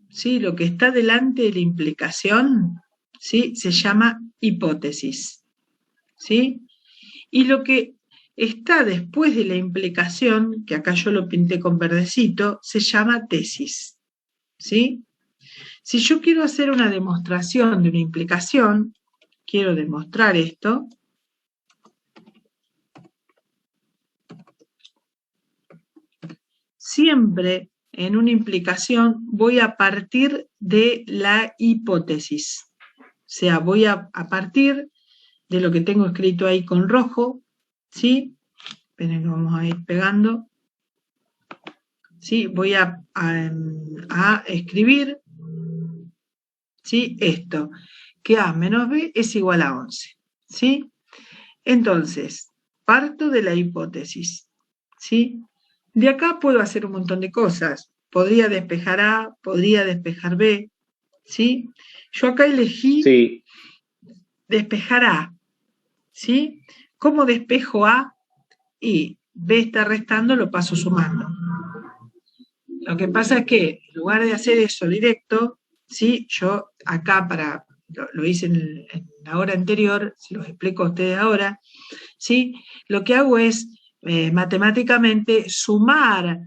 ¿sí? Lo que está delante de la implicación, ¿sí? Se llama hipótesis, ¿sí? Y lo que está después de la implicación, que acá yo lo pinté con verdecito, se llama tesis, ¿sí? Si yo quiero hacer una demostración de una implicación, quiero demostrar esto, siempre en una implicación voy a partir de la hipótesis. O sea, voy a partir de lo que tengo escrito ahí con rojo, ¿sí? Esperen que vamos a ir pegando. ¿Sí? Voy a escribir, ¿sí? Esto, que A menos B es igual a 11, ¿sí? Entonces, parto de la hipótesis, ¿sí? De acá puedo hacer un montón de cosas. Podría despejar A, podría despejar B, ¿sí? Yo acá elegí despejar A, ¿sí? ¿Cómo despejo A? Y B está restando, lo paso sumando. Lo que pasa es que en lugar de hacer eso directo, ¿sí? Yo acá lo hice en la hora anterior, se los explico a ustedes ahora, ¿sí? Lo que hago es matemáticamente sumar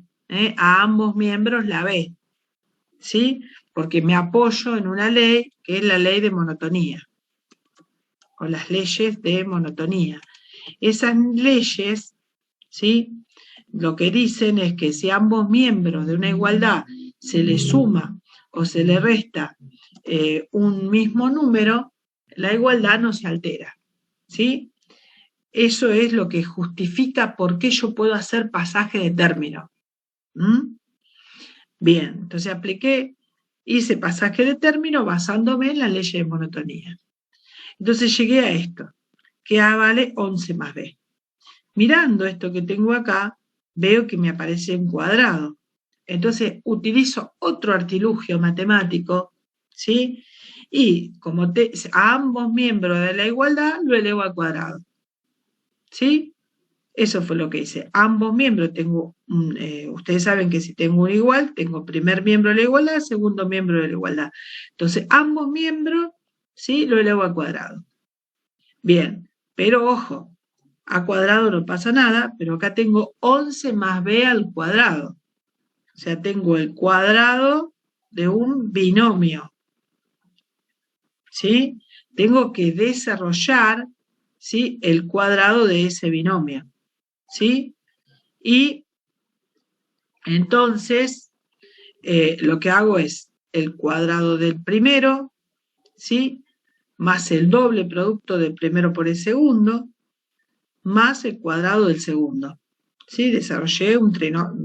a ambos miembros la B, ¿sí? Porque me apoyo en una ley que es la ley de monotonía, o las leyes de monotonía. Esas leyes, ¿sí? Lo que dicen es que si a ambos miembros de una igualdad se le suma o se le resta un mismo número, la igualdad no se altera, ¿sí? Eso es lo que justifica por qué yo puedo hacer pasaje de término. Bien, entonces hice pasaje de término basándome en la ley de monotonía. Entonces llegué a esto, que A vale 11 más B. Mirando esto que tengo acá, veo que me aparece un cuadrado. Entonces utilizo otro artilugio matemático, ¿sí? Y como a ambos miembros de la igualdad lo elevo al cuadrado, ¿sí? Eso fue lo que hice. Ambos miembros tengo, ustedes saben que si tengo un igual, tengo primer miembro de la igualdad, segundo miembro de la igualdad. Entonces ambos miembros, ¿sí? Lo elevo al cuadrado. Bien, pero ojo, A cuadrado no pasa nada, pero acá tengo 11 más B al cuadrado. O sea, tengo el cuadrado de un binomio, ¿sí? Tengo que desarrollar, ¿sí? El cuadrado de ese binomio, ¿sí? Y entonces, lo que hago es el cuadrado del primero, ¿sí? Más el doble producto del primero por el segundo, más el cuadrado del segundo. ¿Sí? Desarrollé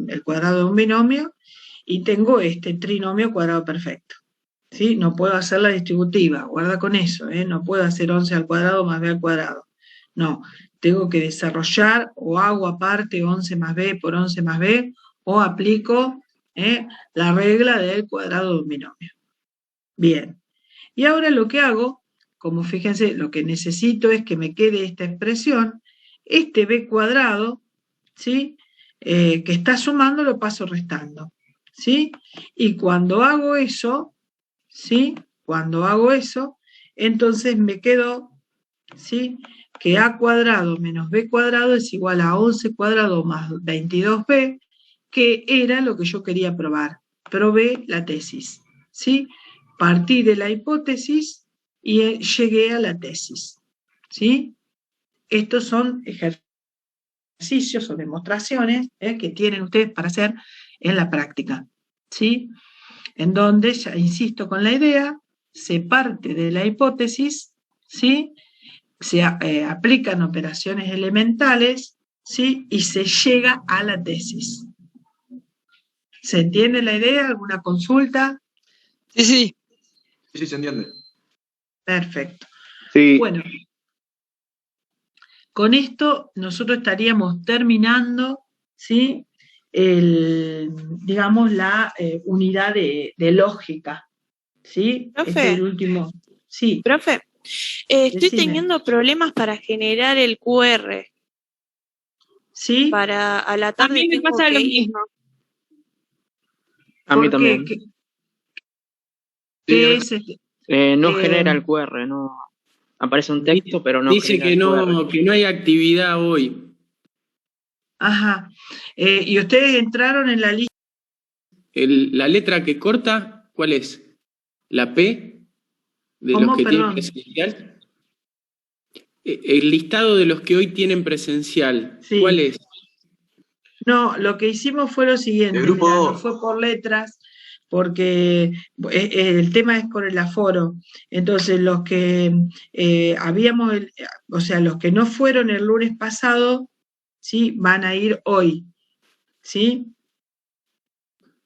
el cuadrado de un binomio y tengo este trinomio cuadrado perfecto. ¿Sí? No puedo hacer la distributiva, guarda con eso, no puedo hacer 11 al cuadrado más b al cuadrado. No, tengo que desarrollar o hago aparte 11 más b por 11 más b o aplico la regla del cuadrado de un binomio. Bien, y ahora lo que hago, como fíjense, lo que necesito es que me quede esta expresión, este b cuadrado, ¿sí? Que está sumando lo paso restando, ¿sí? Y cuando hago eso, ¿sí? Cuando hago eso, entonces me quedó, ¿sí? Que a cuadrado menos b cuadrado es igual a 11 cuadrado más 22b, que era lo que yo quería probar. Probé la tesis, ¿sí? Partí de la hipótesis y llegué a la tesis, ¿sí? Estos son ejercicios o demostraciones que tienen ustedes para hacer en la práctica, ¿sí? En donde, ya insisto con la idea, se parte de la hipótesis, ¿sí? se aplican operaciones elementales, ¿sí? Y se llega a la tesis. ¿Se entiende la idea? ¿Alguna consulta? Sí, sí. Sí, se entiende. Perfecto. Sí. Bueno, con esto nosotros estaríamos terminando, ¿sí? Digamos, la unidad de lógica, ¿sí? Profe. Este es el último. Sí. Profe, estoy Decime. teniendo problemas para generar el QR. ¿Sí? Para a la A tarde mí me tengo pasa que lo ir. mismo. A mí ¿Por también. qué? Sí, ¿Qué es este? No genera el QR, no. Aparece un texto, pero no Dice genera el QR. que no hay actividad hoy. Ajá. ¿Y ustedes entraron en la lista? La letra que corta, ¿cuál es? ¿La P? De los ¿Cómo? que tienen Perdón. presencial. El listado de los que hoy tienen presencial, Sí. ¿cuál es? No, lo que hicimos fue lo siguiente, El grupo mirá, no 2. fue por letras, porque el tema es por el aforo. Entonces, los que o sea, los que no fueron el lunes pasado, ¿sí? Van a ir hoy, ¿sí?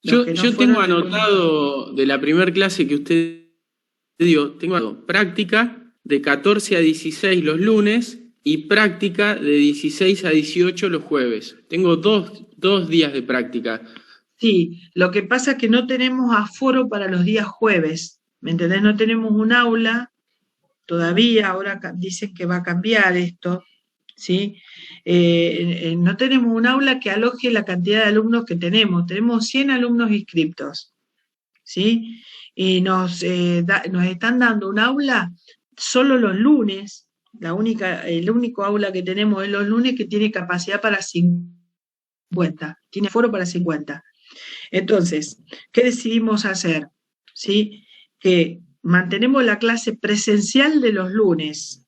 Los que no Yo tengo fueron el lunes. anotado de la primera clase que usted dio, tengo anotado práctica de 14 a 16 los lunes y práctica de 16 a 18 los jueves. Tengo dos días de práctica. Sí, lo que pasa es que no tenemos aforo para los días jueves, ¿me entendés? No tenemos un aula todavía, ahora dicen que va a cambiar esto, ¿sí? No tenemos un aula que aloje la cantidad de alumnos que tenemos 100 alumnos inscriptos, ¿sí? Y nos están dando un aula solo los lunes, el único aula que tenemos es los lunes que tiene capacidad para 50, tiene foro para 50. Entonces, ¿qué decidimos hacer? ¿Sí? Que mantenemos la clase presencial de los lunes,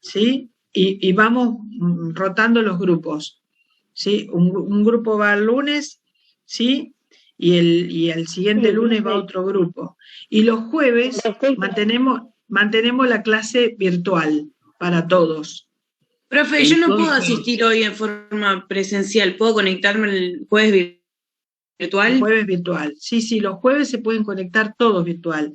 ¿sí? Y vamos rotando los grupos, ¿sí? Un grupo va el lunes, ¿sí? Y el siguiente lunes va otro grupo. Y los jueves mantenemos la clase virtual para todos. Profe, yo no puedo asistir hoy en forma presencial, ¿puedo conectarme el jueves virtual? El jueves virtual. Sí, los jueves se pueden conectar todos virtual,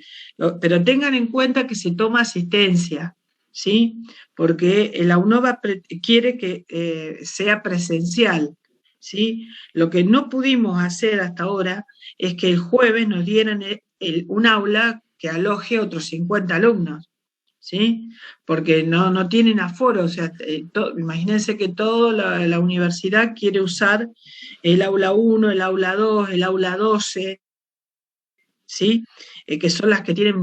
pero tengan en cuenta que se toma asistencia, ¿sí? Porque la UNOVA quiere que sea presencial, ¿sí? Lo que no pudimos hacer hasta ahora es que el jueves nos dieran un aula que aloje otros 50 alumnos, ¿sí? Porque no tienen aforo, o sea, imagínense que toda la universidad quiere usar el aula 1, el aula 2, el aula 12, ¿sí? Que son las que tienen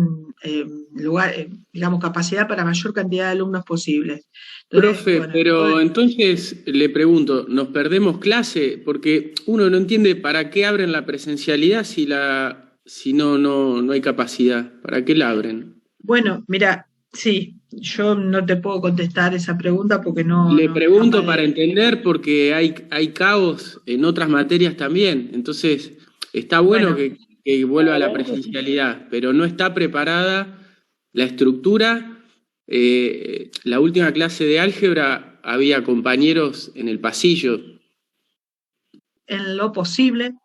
digamos, capacidad para mayor cantidad de alumnos posibles. Entonces, Profe, bueno, pero entonces le pregunto, ¿nos perdemos clase? Porque uno no entiende para qué abren la presencialidad si no hay capacidad. ¿Para qué la abren? Bueno, mira, sí, yo no te puedo contestar esa pregunta porque no... Le pregunto para entender porque hay caos en otras materias también. Entonces, está bueno que vuelva a la presencialidad, pero no está preparada la estructura. La última clase de álgebra había compañeros en el pasillo. En lo posible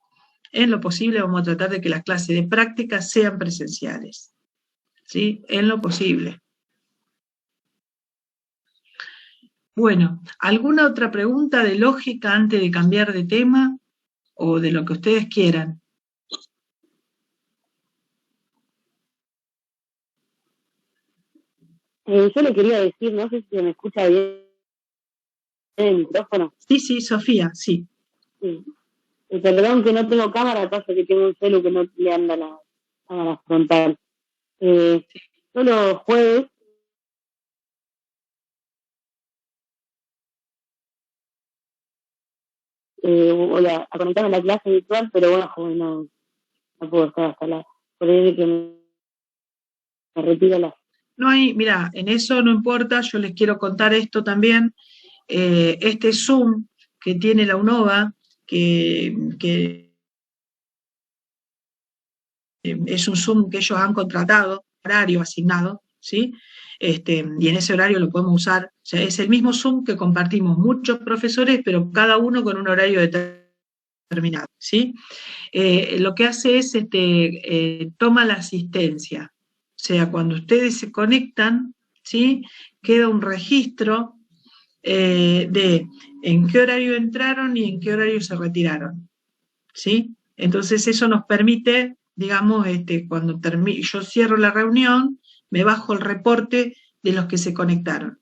vamos a tratar de que las clases de práctica sean presenciales, ¿sí? En lo posible. Bueno, ¿alguna otra pregunta de lógica antes de cambiar de tema o de lo que ustedes quieran? Yo le quería decir, no sé si se me escucha bien el micrófono. Sí, Sofía, sí. Sí. Perdón que no tengo cámara, pasa que tengo un celu que no le anda la cámara frontal. Solo jueves. Voy a conectarme a la clase virtual, pero bueno, joven, no puedo estar hasta por ahí que me retiro la... No hay, mira, en eso no importa, yo les quiero contar esto también. Este Zoom que tiene la UNOVA, que es un Zoom que ellos han contratado, horario asignado, ¿sí? y en ese horario lo podemos usar. O sea, es el mismo Zoom que compartimos muchos profesores, pero cada uno con un horario determinado, ¿sí? Lo que hace es, toma la asistencia. O sea, cuando ustedes se conectan, ¿sí? Queda un registro de en qué horario entraron y en qué horario se retiraron, ¿sí? Entonces eso nos permite, digamos, cuando yo cierro la reunión, me bajo el reporte de los que se conectaron.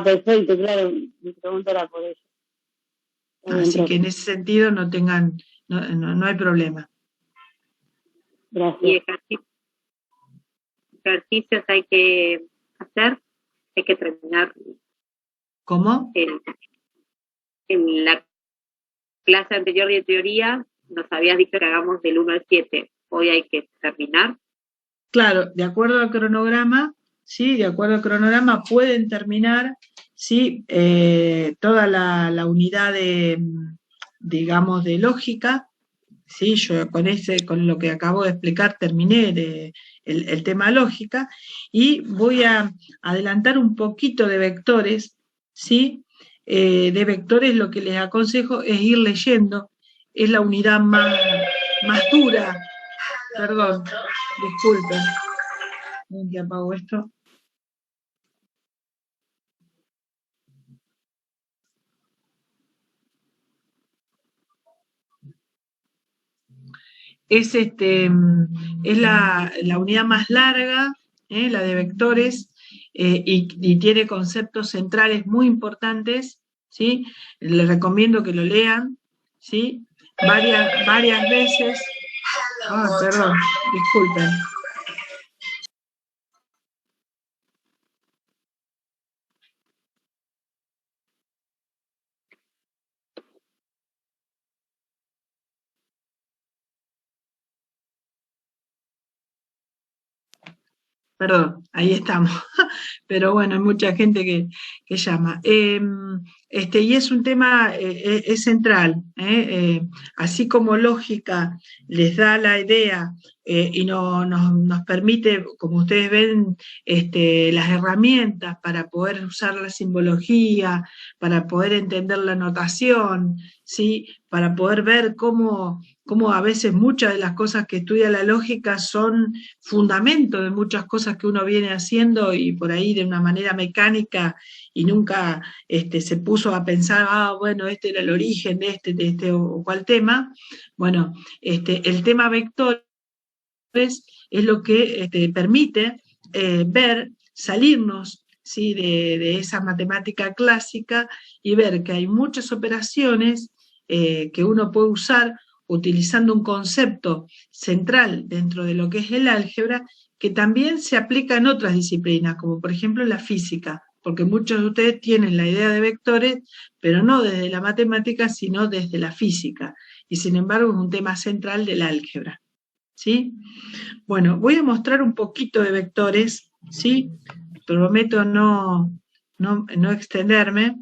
Perfecto, claro, mi pregunta era por eso. Así que en ese sentido no hay problema. Gracias. Y ejercicios hay que hacer, hay que terminar. ¿Cómo? En la clase anterior de teoría nos habías dicho que hagamos del 1 al 7. Hoy hay que terminar. Claro, de acuerdo al cronograma, sí, de acuerdo al cronograma pueden terminar, sí, toda la unidad de, digamos, de lógica, sí, yo con lo que acabo de explicar terminé el tema lógica, y voy a adelantar un poquito de vectores, sí, de vectores lo que les aconsejo es ir leyendo, es la unidad más dura. Perdón, disculpen. ¿Qué apago esto? Es la unidad más larga, la de vectores, y tiene conceptos centrales muy importantes, ¿sí? Les recomiendo que lo lean, ¿sí? Varias veces. Perdón, disculpen. Perdón, ahí estamos. Pero bueno, hay mucha gente que llama. Y es un tema, es central, así como lógica les da la idea y nos permite, como ustedes ven, las herramientas para poder usar la simbología, para poder entender la notación, ¿sí? Para poder ver cómo a veces muchas de las cosas que estudia la lógica son fundamento de muchas cosas que uno viene haciendo y por ahí de una manera mecánica y nunca se puso a pensar, bueno, este era el origen de este o cual tema. Bueno, el tema vectores es lo que permite ver, salirnos, ¿sí? de esa matemática clásica y ver que hay muchas operaciones que uno puede usar utilizando un concepto central dentro de lo que es el álgebra, que también se aplica en otras disciplinas, como por ejemplo la física, porque muchos de ustedes tienen la idea de vectores, pero no desde la matemática, sino desde la física, y sin embargo es un tema central del álgebra, ¿sí? Bueno, voy a mostrar un poquito de vectores, ¿sí? Prometo no extenderme,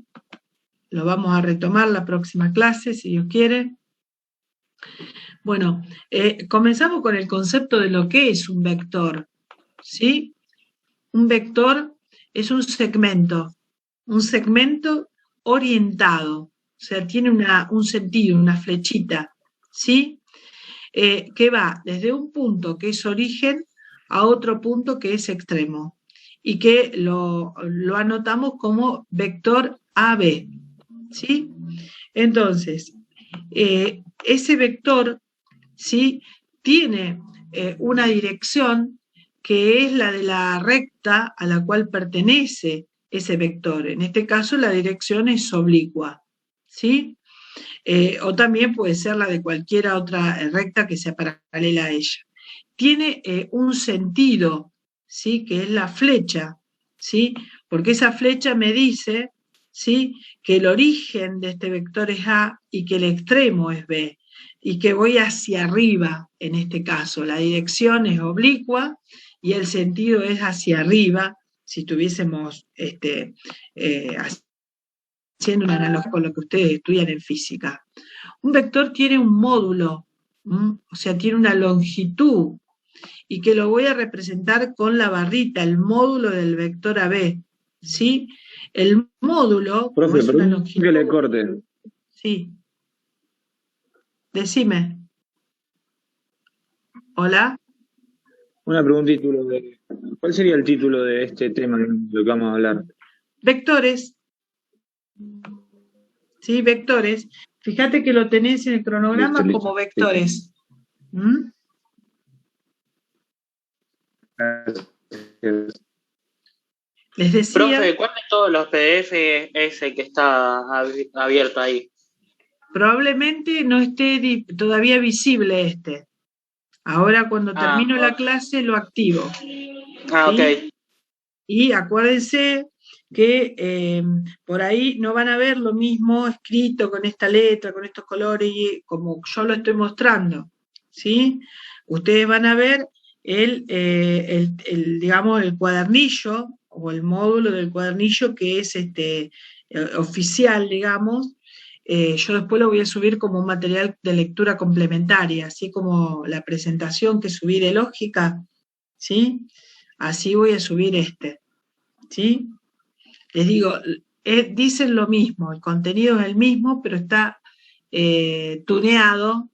lo vamos a retomar la próxima clase, si Dios quiere. Bueno, comenzamos con el concepto de lo que es un vector, ¿sí? Un vector es un segmento orientado, o sea, tiene un sentido, una flechita, ¿sí? Que va desde un punto que es origen a otro punto que es extremo, y que lo anotamos como vector AB, ¿sí? Entonces, ese vector, ¿sí? Tiene una dirección que es la de la recta a la cual pertenece ese vector. En este caso la dirección es oblicua, ¿sí? O también puede ser la de cualquier otra recta que sea paralela a ella. Tiene un sentido, ¿sí? Que es la flecha, ¿sí? Porque esa flecha me dice, ¿sí? Que el origen de este vector es A y que el extremo es B, y que voy hacia arriba en este caso. La dirección es oblicua y el sentido es hacia arriba, si estuviésemos haciendo una analogía con lo que ustedes estudian en física. Un vector tiene un módulo, o sea, tiene una longitud, y que lo voy a representar con la barrita, el módulo del vector AB, ¿sí? El módulo, Profe, como es una perdón longitud... que le corte. Sí. Decime. ¿Hola? Una preguntita. ¿Cuál sería el título de este tema de lo que vamos a hablar? Vectores. Sí, vectores. Fíjate que lo tenés en el cronograma Listo. como vectores. ¿Mm? Gracias. Les decía... Profe, ¿cuál de todos los PDF es el que está abierto ahí? Probablemente no esté todavía visible este. Ahora cuando termino la clase lo activo. Ah, ¿sí? ok. Y acuérdense que por ahí no van a ver lo mismo escrito con esta letra, con estos colores, y como yo lo estoy mostrando, ¿sí? Ustedes van a ver digamos, el cuadernillo, o el módulo del cuadernillo que es oficial, digamos. Yo después lo voy a subir como un material de lectura complementaria, así como la presentación que subí de lógica, ¿sí? Así voy a subir ¿sí? Les digo, dicen lo mismo, el contenido es el mismo, pero está tuneado,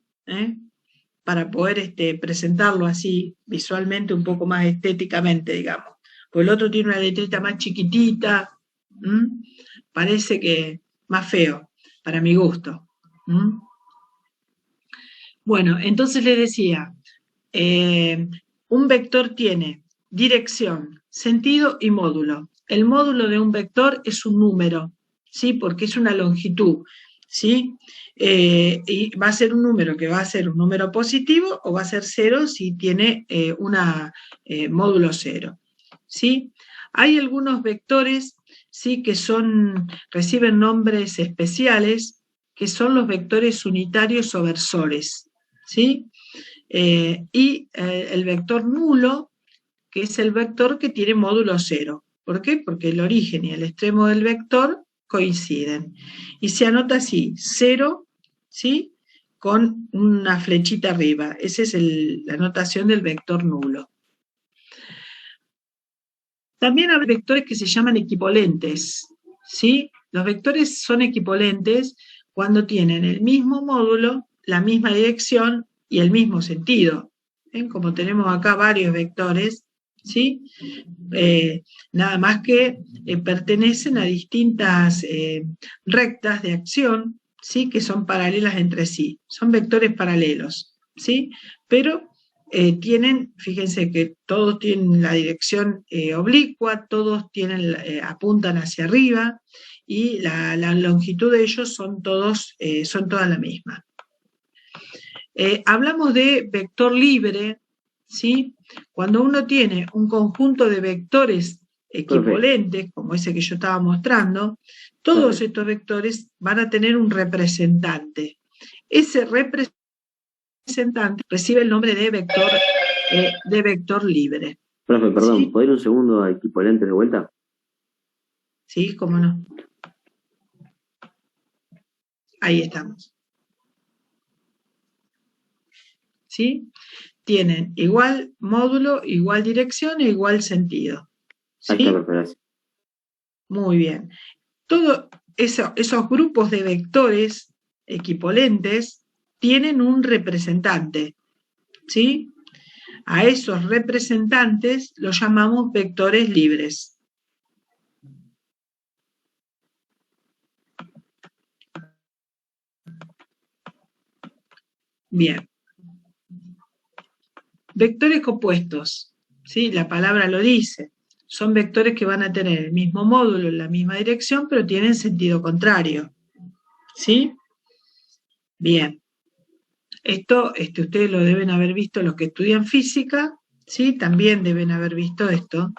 para poder presentarlo así, visualmente, un poco más estéticamente, digamos. Pues el otro tiene una letrita más chiquitita, parece que más feo, para mi gusto. Bueno, entonces les decía, un vector tiene dirección, sentido y módulo. El módulo de un vector es un número, ¿sí? Porque es una longitud, ¿sí? Y va a ser un número que va a ser un número positivo o va a ser 0 si tiene módulo 0, ¿sí? Hay algunos vectores, ¿sí? Que reciben nombres especiales, que son los vectores unitarios o versores, ¿sí? Y el vector nulo, que es el vector que tiene módulo 0. ¿Por qué? Porque el origen y el extremo del vector coinciden. Y se anota así, 0, ¿sí? Con una flechita arriba. Esa es la notación del vector nulo. También hay vectores que se llaman equipolentes, ¿sí? Los vectores son equipolentes cuando tienen el mismo módulo, la misma dirección y el mismo sentido. ¿Ven? Como tenemos acá varios vectores, ¿sí? Nada más que pertenecen a distintas rectas de acción, ¿sí? Que son paralelas entre sí. Son vectores paralelos, ¿sí? Pero tienen, fíjense que todos tienen la dirección oblicua, todos apuntan hacia arriba, y la longitud de ellos son todas la misma. Hablamos de vector libre, ¿sí? Cuando uno tiene un conjunto de vectores equipolentes, como ese que yo estaba mostrando, todos estos vectores van a tener un representante. Ese representante recibe el nombre de vector libre. Profe, perdón, ¿sí? ¿puedo ir un segundo a equipolente de vuelta? Sí, cómo no. Ahí estamos. ¿Sí? Tienen igual módulo, igual dirección e igual sentido. ¿Sí? Gracias. Muy bien. Todos esos grupos de vectores equipolentes tienen un representante, ¿sí? A esos representantes los llamamos vectores libres. Bien. Vectores compuestos, ¿sí? La palabra lo dice. Son vectores que van a tener el mismo módulo, la misma dirección, pero tienen sentido contrario. ¿Sí? Bien. Esto ustedes lo deben haber visto los que estudian física, ¿sí? También deben haber visto esto,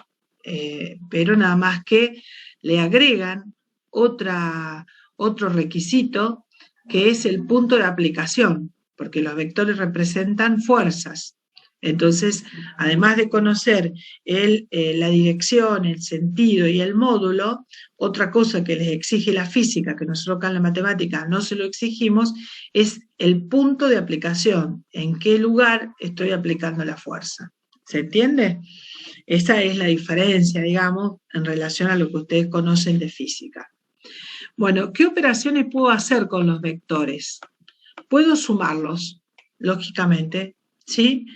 pero nada más que le agregan otro requisito, que es el punto de aplicación, porque los vectores representan fuerzas. Entonces, además de conocer la dirección, el sentido y el módulo, otra cosa que les exige la física, que nosotros acá en la matemática no se lo exigimos, es el punto de aplicación, en qué lugar estoy aplicando la fuerza. ¿Se entiende? Esa es la diferencia, digamos, en relación a lo que ustedes conocen de física. Bueno, ¿qué operaciones puedo hacer con los vectores? Puedo sumarlos, lógicamente, ¿sí?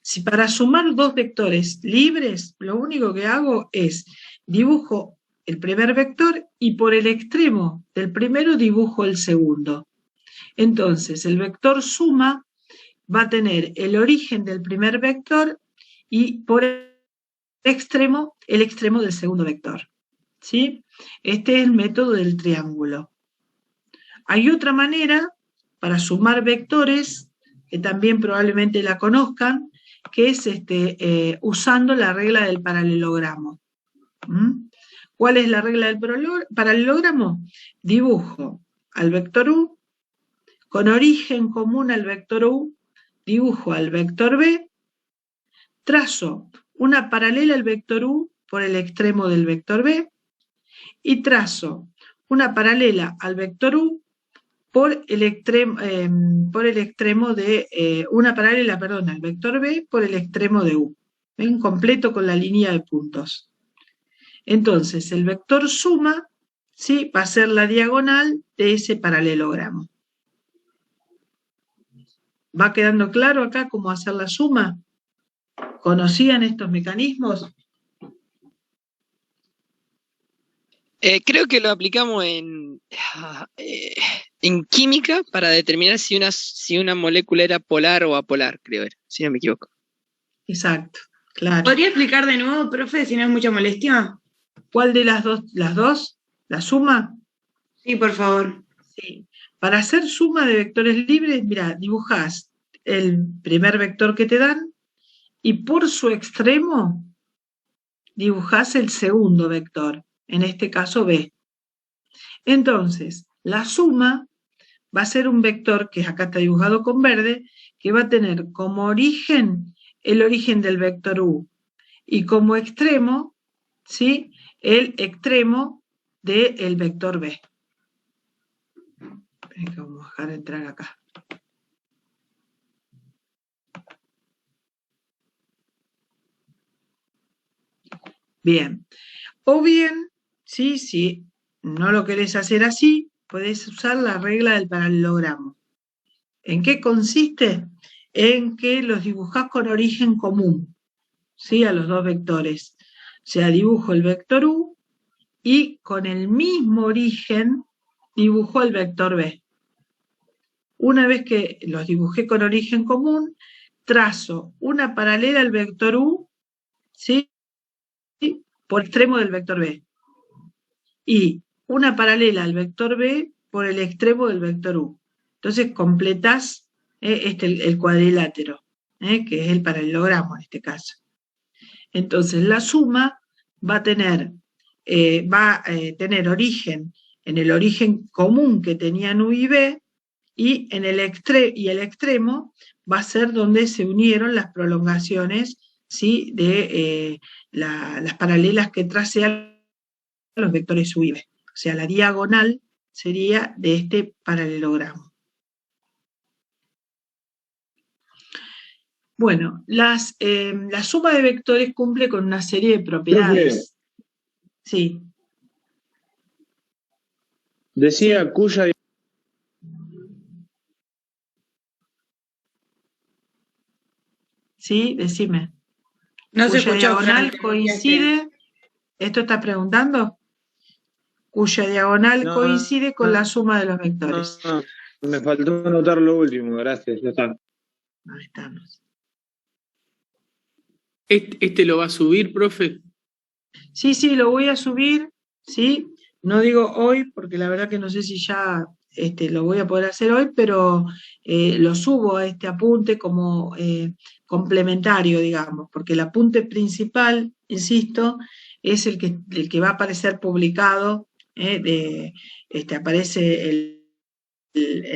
Si para sumar dos vectores libres, lo único que hago es dibujo el primer vector y por el extremo del primero dibujo el segundo. Entonces, el vector suma va a tener el origen del primer vector y por el extremo del segundo vector, ¿sí? Este es el método del triángulo. Hay otra manera para sumar vectores, que también probablemente la conozcan, que es usando la regla del paralelogramo. ¿Cuál es la regla del paralelogramo? Dibujo al vector U, con origen común al vector U, dibujo al vector B, trazo una paralela al vector U por el extremo del vector B, y trazo una paralela al vector U por el extremo de, una paralela, al vector B por el extremo de U. ¿Ven? Completo con la línea de puntos. Entonces, el vector suma, ¿sí?, va a ser la diagonal de ese paralelogramo. ¿Va quedando claro acá cómo hacer la suma? ¿Conocían estos mecanismos? Creo que lo aplicamos en química para determinar si una molécula era polar o apolar, creo, si no me equivoco. Exacto, claro. ¿Podría explicar de nuevo, profe, si no es mucha molestia? ¿Cuál de las dos? ¿Las dos? ¿La suma? Sí, por favor. Sí. Para hacer suma de vectores libres, mira, dibujás el primer vector que te dan y por su extremo dibujás el segundo vector, en este caso B. Entonces, la suma va a ser un vector, que acá está dibujado con verde, que va a tener como origen el origen del vector U y como extremo, ¿sí?, el extremo del vector B. Vamos a dejar entrar acá. Bien. O bien, ¿sí?, si no lo querés hacer así, podés usar la regla del paralelogramo. ¿En qué consiste? En que los dibujás con origen común, ¿sí?, a los dos vectores. O sea, dibujo el vector U y con el mismo origen dibujo el vector B. Una vez que los dibujé con origen común, trazo una paralela al vector U, ¿sí?, por extremo del vector B, y una paralela al vector B por el extremo del vector U. Entonces completás el cuadrilátero, que es el paralelogramo en este caso. Entonces la suma va a tener origen en el origen común que tenían U y B, y el extremo va a ser donde se unieron las prolongaciones, ¿sí?, de las paralelas que tracé a los vectores U y B. O sea, la diagonal sería de este paralelogramo. Bueno, la suma de vectores cumple con una serie de propiedades. Sí. Decía sí. Cuya. Sí, decime. No se escuchó. Diagonal coincide. ¿Esto estás preguntando? Cuya diagonal coincide con la suma de los vectores. Me faltó anotar lo último, gracias, ya está. Ahí estamos. ¿Este lo va a subir, profe? Sí, lo voy a subir, ¿sí? No digo hoy, porque la verdad que no sé si ya lo voy a poder hacer hoy, pero lo subo a este apunte como complementario, digamos, porque el apunte principal, insisto, es el que va a aparecer publicado, aparece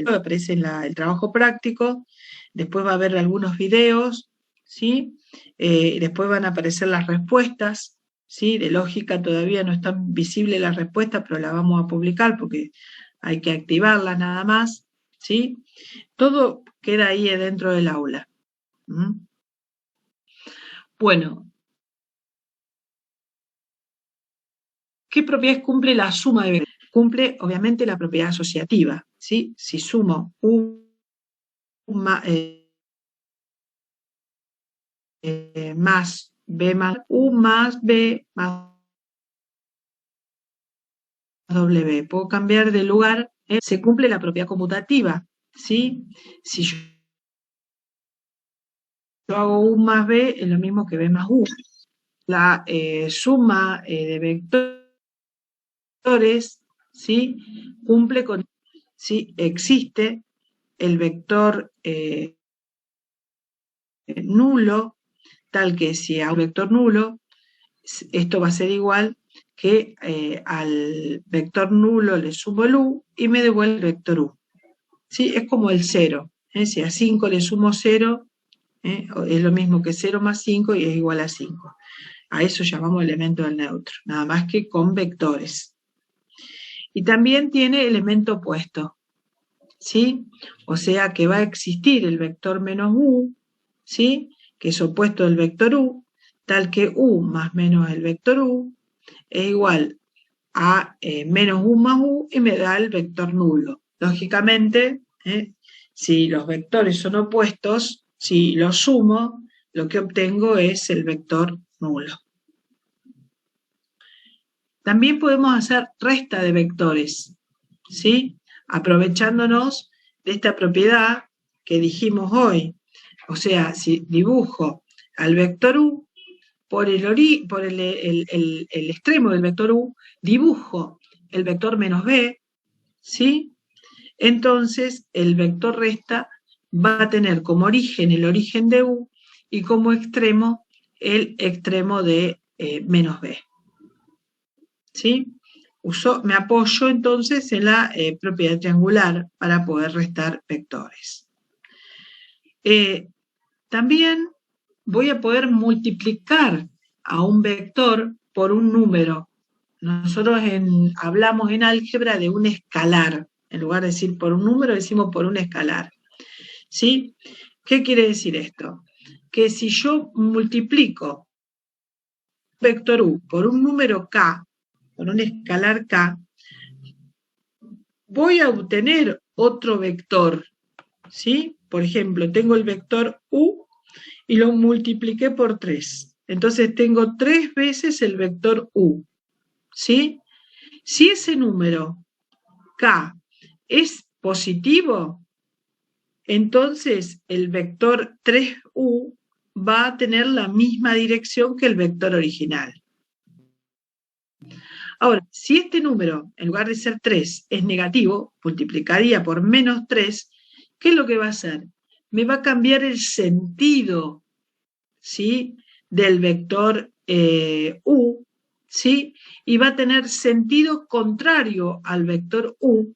aparece el trabajo práctico, después va a haber algunos videos, ¿sí? Después van a aparecer las respuestas, ¿sí? De lógica todavía no están visibles las respuestas, pero las vamos a publicar porque hay que activarlas nada más, ¿sí? Todo queda ahí dentro del aula. Bueno, ¿qué propiedades cumple la suma de vectores? Cumple, obviamente, la propiedad asociativa, ¿sí? Si sumo más B más U más B más W. Puedo cambiar de lugar, se cumple la propiedad conmutativa, ¿sí? Si yo hago U más B, es lo mismo que B más U. La suma de vectores, ¿sí? Cumple con, ¿sí? Existe el vector nulo, tal que si hago un vector nulo, esto va a ser igual que al vector nulo le sumo el U y me devuelve el vector U. ¿Sí? Es como el 0. Si a 5 le sumo 0, es lo mismo que 0 más 5 y es igual a 5. A eso llamamos elemento del neutro, nada más que con vectores. Y también tiene elemento opuesto, ¿sí? O sea que va a existir el vector menos U, ¿sí? Que es opuesto al vector U, tal que U más menos el vector U es igual a menos U más U y me da el vector nulo. Lógicamente, si los vectores son opuestos, si los sumo, lo que obtengo es el vector nulo. También podemos hacer resta de vectores, ¿sí? Aprovechándonos de esta propiedad que dijimos hoy. O sea, si dibujo al vector U, por el extremo del vector U, dibujo el vector menos B, ¿sí? Entonces, el vector resta va a tener como origen el origen de U y como extremo el extremo de menos B. ¿Sí? Me apoyo entonces en la propiedad triangular para poder restar vectores. También voy a poder multiplicar a un vector por un número. Nosotros hablamos en álgebra de un escalar. En lugar de decir por un número, decimos por un escalar. ¿Sí? ¿Qué quiere decir esto? Que si yo multiplico vector U por un número K, por un escalar K, voy a obtener otro vector, ¿sí? Por ejemplo, tengo el vector U y lo multipliqué por 3. Entonces tengo 3 veces el vector U, ¿sí? Si ese número K es positivo, entonces el vector 3U va a tener la misma dirección que el vector original. Ahora, si este número, en lugar de ser 3, es negativo, multiplicaría por menos 3, ¿qué es lo que va a hacer? Me va a cambiar el sentido, ¿sí? Del vector U, ¿sí? Y va a tener sentido contrario al vector U,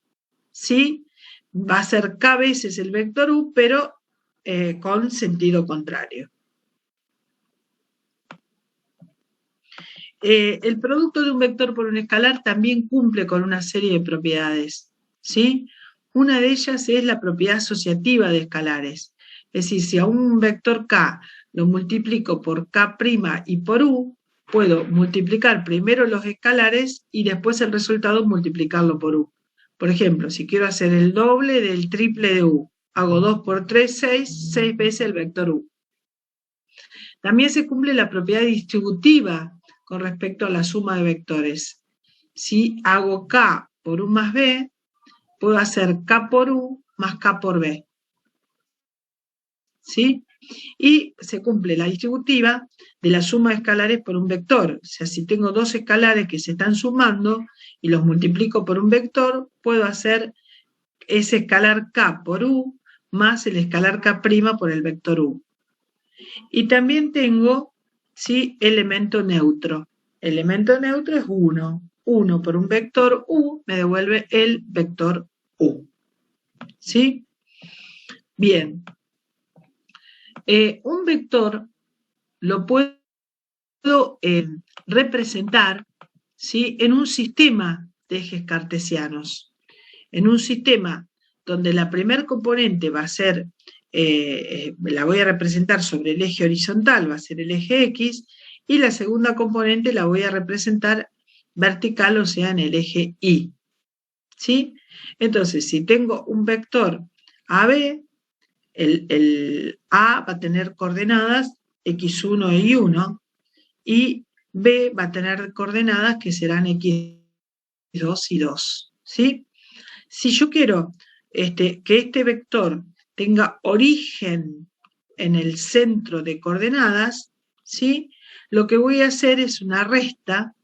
¿sí? Va a ser K veces el vector U, pero con sentido contrario. El producto de un vector por un escalar también cumple con una serie de propiedades, ¿sí? Una de ellas es la propiedad asociativa de escalares. Es decir, si a un vector K lo multiplico por K' y por U, puedo multiplicar primero los escalares y después el resultado multiplicarlo por U. Por ejemplo, si quiero hacer el doble del triple de U, hago 2 por 3, 6 veces el vector U. También se cumple la propiedad distributiva con respecto a la suma de vectores. Si hago K por U más B, puedo hacer K por U más K por B. ¿Sí? Y se cumple la distributiva de la suma de escalares por un vector. O sea, si tengo dos escalares que se están sumando y los multiplico por un vector, puedo hacer ese escalar K por U más el escalar K' por el vector U. Y también tengo, ¿sí?, elemento neutro. Elemento neutro es 1. 1 por un vector U me devuelve el vector U. ¿Sí? Bien. Un vector lo puedo representar, ¿sí?, en un sistema de ejes cartesianos. En un sistema donde la primer componente va a ser, la voy a representar sobre el eje horizontal, va a ser el eje X, y la segunda componente la voy a representar vertical, o sea, en el eje Y. ¿Sí? Entonces, si tengo un vector AB, el A va a tener coordenadas X1 e Y1, y B va a tener coordenadas que serán X2 y 2. ¿Sí? Si yo quiero que este vector tenga origen en el centro de coordenadas, ¿sí?, lo que voy a hacer es una resta,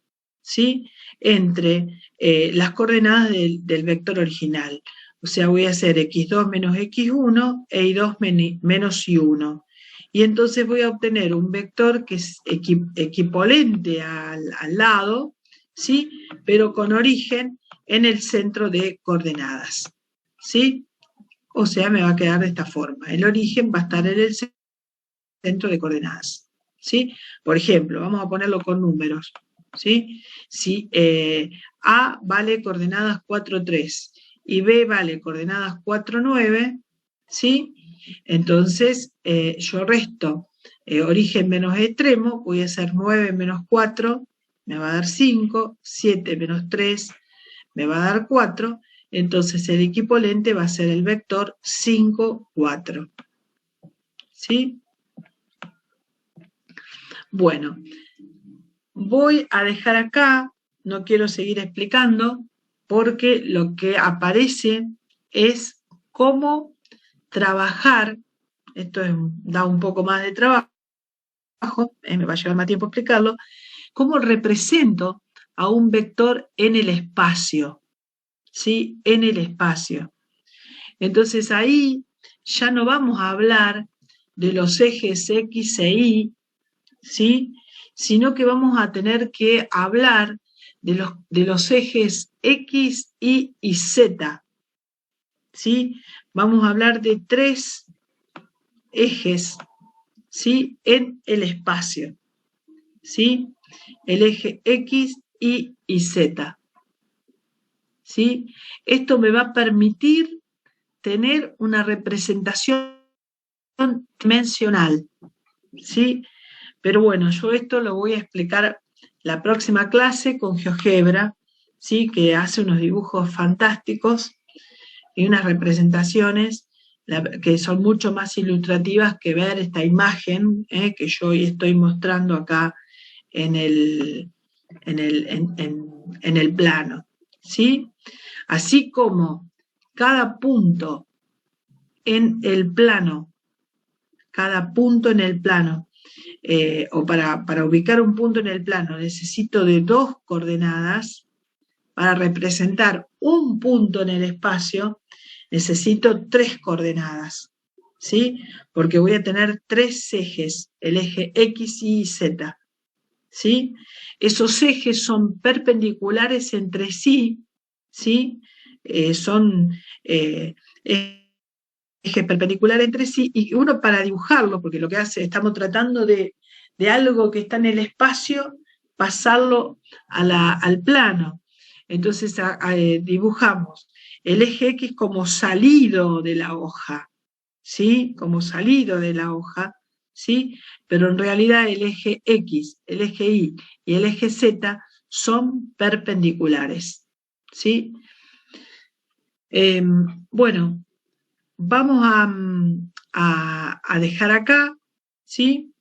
¿sí?, entre las coordenadas del vector original. O sea, voy a hacer X2 menos X1 e Y2 menos Y1. Y entonces voy a obtener un vector que es equipolente al lado, ¿sí?, pero con origen en el centro de coordenadas, ¿sí? O sea, me va a quedar de esta forma. El origen va a estar en el centro de coordenadas, ¿sí? Por ejemplo, vamos a ponerlo con números, ¿sí? Si A vale coordenadas 4, 3 y B vale coordenadas 4, 9, ¿sí? Entonces, yo resto origen menos extremo, voy a hacer 9 menos 4, me va a dar 5, 7 menos 3, me va a dar 4, entonces el equipolente va a ser el vector 5, 4. ¿Sí? Bueno, voy a dejar acá, no quiero seguir explicando, porque lo que aparece es cómo trabajar, esto da un poco más de trabajo, me va a llevar más tiempo explicarlo, cómo represento a un vector en el espacio, ¿sí? En el espacio. Entonces ahí ya no vamos a hablar de los ejes X e Y, ¿sí?, sino que vamos a tener que hablar de los ejes X, Y y Z, ¿sí? Vamos a hablar de 3 ejes, ¿sí?, en el espacio, ¿sí? El eje X, Y y Z, ¿sí? Esto me va a permitir tener una representación dimensional, ¿sí? Pero bueno, yo esto lo voy a explicar la próxima clase con GeoGebra, ¿sí?, que hace unos dibujos fantásticos y unas representaciones que son mucho más ilustrativas que ver esta imagen que yo hoy estoy mostrando acá en el plano, ¿sí? Así como cada punto en el plano, o para ubicar un punto en el plano necesito de 2 coordenadas, para representar un punto en el espacio necesito 3 coordenadas, ¿sí? Porque voy a tener 3 ejes, el eje X, Y y Z, ¿sí? Esos ejes son perpendiculares entre sí, ¿sí? Son ejes perpendiculares entre sí, y uno para dibujarlo, porque lo que hace, estamos tratando de algo que está en el espacio, pasarlo al plano. Entonces dibujamos el eje X como salido de la hoja, ¿sí? Como salido de la hoja, ¿sí? Pero en realidad el eje X, el eje Y y el eje Z son perpendiculares, ¿sí? Bueno, vamos a dejar acá, ¿sí?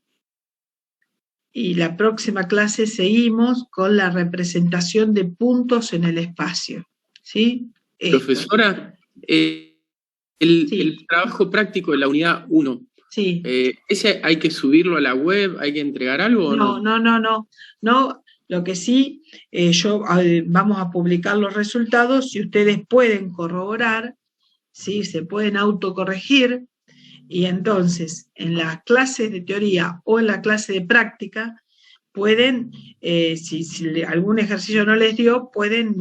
Y la próxima clase seguimos con la representación de puntos en el espacio, ¿sí? Profesora, el trabajo práctico de la unidad 1, sí. ¿Ese hay que subirlo a la web? ¿Hay que entregar algo o no? No. Lo que sí, vamos a publicar los resultados y ustedes pueden corroborar, ¿sí? Se pueden autocorregir, y entonces en las clases de teoría o en la clase de práctica pueden, si algún ejercicio no les dio, pueden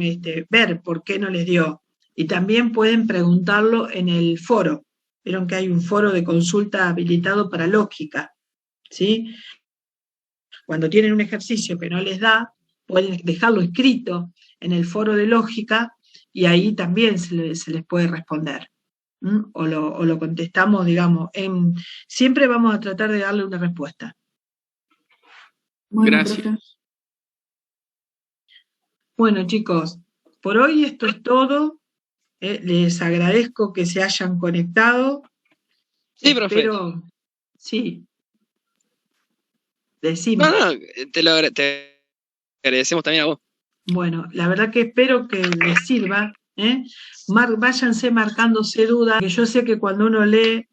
ver por qué no les dio. Y también pueden preguntarlo en el foro, vieron que hay un foro de consulta habilitado para lógica, ¿sí? Cuando tienen un ejercicio que no les da, pueden dejarlo escrito en el foro de lógica y ahí también se les puede responder. O lo contestamos, digamos, siempre vamos a tratar de darle una respuesta. Bueno, Gracias. profe. Bueno, chicos, por hoy esto es todo. Les agradezco que se hayan conectado. Sí, profe. Espero, sí. Decime. No, te agradecemos también a vos. Bueno, la verdad que espero que les sirva. Váyanse marcándose dudas, que yo sé que cuando uno leer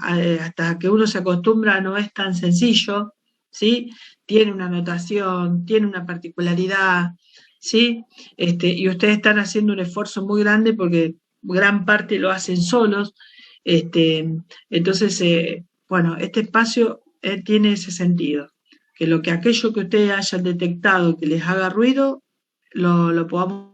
hasta que uno se acostumbra no es tan sencillo, ¿sí? Tiene una anotación, tiene una particularidad, ¿sí? Y ustedes están haciendo un esfuerzo muy grande porque gran parte lo hacen solos. Entonces, bueno, este espacio tiene ese sentido, que aquello que ustedes hayan detectado que les haga ruido, lo podamos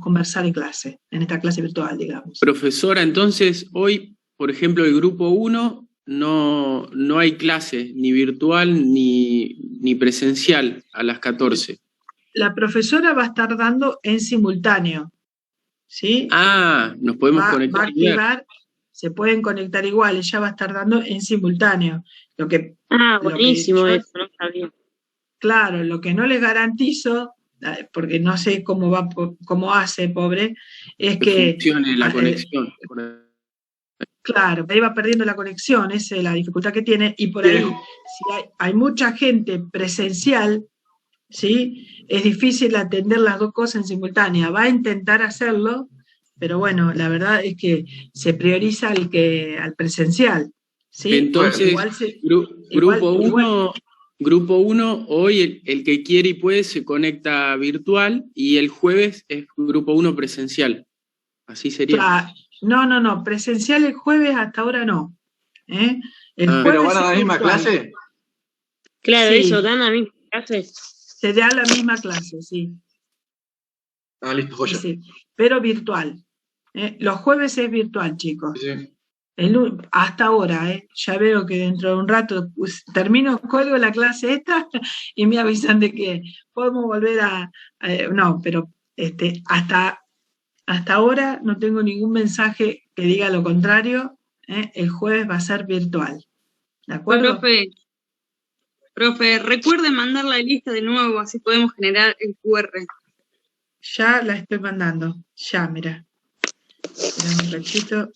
conversar en clase, en esta clase virtual, digamos. Profesora, entonces hoy, por ejemplo, el grupo 1 no hay clase, ni virtual ni presencial a las 14. La profesora va a estar dando en simultáneo, ¿sí? Nos podemos conectar. Va a activar, se pueden conectar igual, ella va a estar dando en simultáneo. Buenísimo eso, no sabía. Claro, lo que no les garantizo, porque no sé cómo hace, pobre, es que funcione la conexión. Claro, ahí va perdiendo la conexión, esa es la dificultad que tiene, y por ahí, si hay mucha gente presencial, ¿sí? Es difícil atender las dos cosas en simultánea. Va a intentar hacerlo, pero bueno, la verdad es que se prioriza al presencial, ¿sí? Entonces, Grupo 1, hoy el que quiere y puede se conecta virtual y el jueves es Grupo 1 presencial. Así sería. No, presencial el jueves hasta ahora no. El jueves ¿Pero van a la misma clase? Claro, sí. eso, dan a la misma clase. Se da la misma clase, sí. Listo, joya. Sí, pero virtual. Los jueves es virtual, chicos. Sí. Hasta ahora, ya veo que dentro de un rato cuelgo la clase esta y me avisan de que podemos volver no, pero hasta ahora no tengo ningún mensaje que diga lo contrario. El jueves va a ser virtual. ¿De acuerdo? Profe, recuerde mandar la lista de nuevo, así podemos generar el QR. Ya la estoy mandando. Ya, mira. Espera un cachito.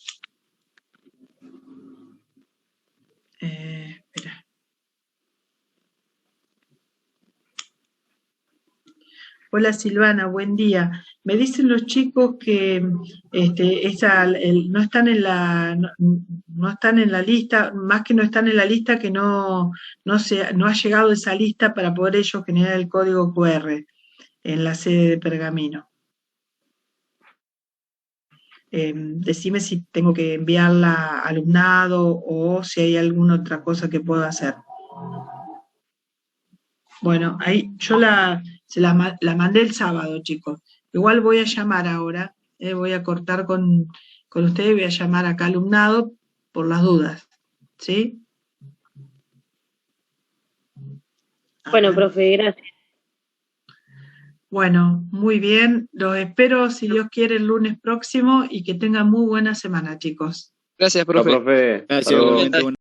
Espera. Hola Silvana, buen día. Me dicen los chicos que no están en la lista, más que no están en la lista, que no ha llegado esa lista para poder ellos generar el código QR en la sede de Pergamino. Decime si tengo que enviarla a alumnado o si hay alguna otra cosa que puedo hacer. Bueno, ahí yo la mandé el sábado, chicos. Igual voy a llamar ahora, voy a cortar con ustedes, voy a llamar acá alumnado por las dudas, ¿sí? Bueno, profe, gracias. Bueno, muy bien. Los espero, si Dios quiere, el lunes próximo y que tengan muy buena semana, chicos. Gracias, profe. Gracias, profe. Gracias.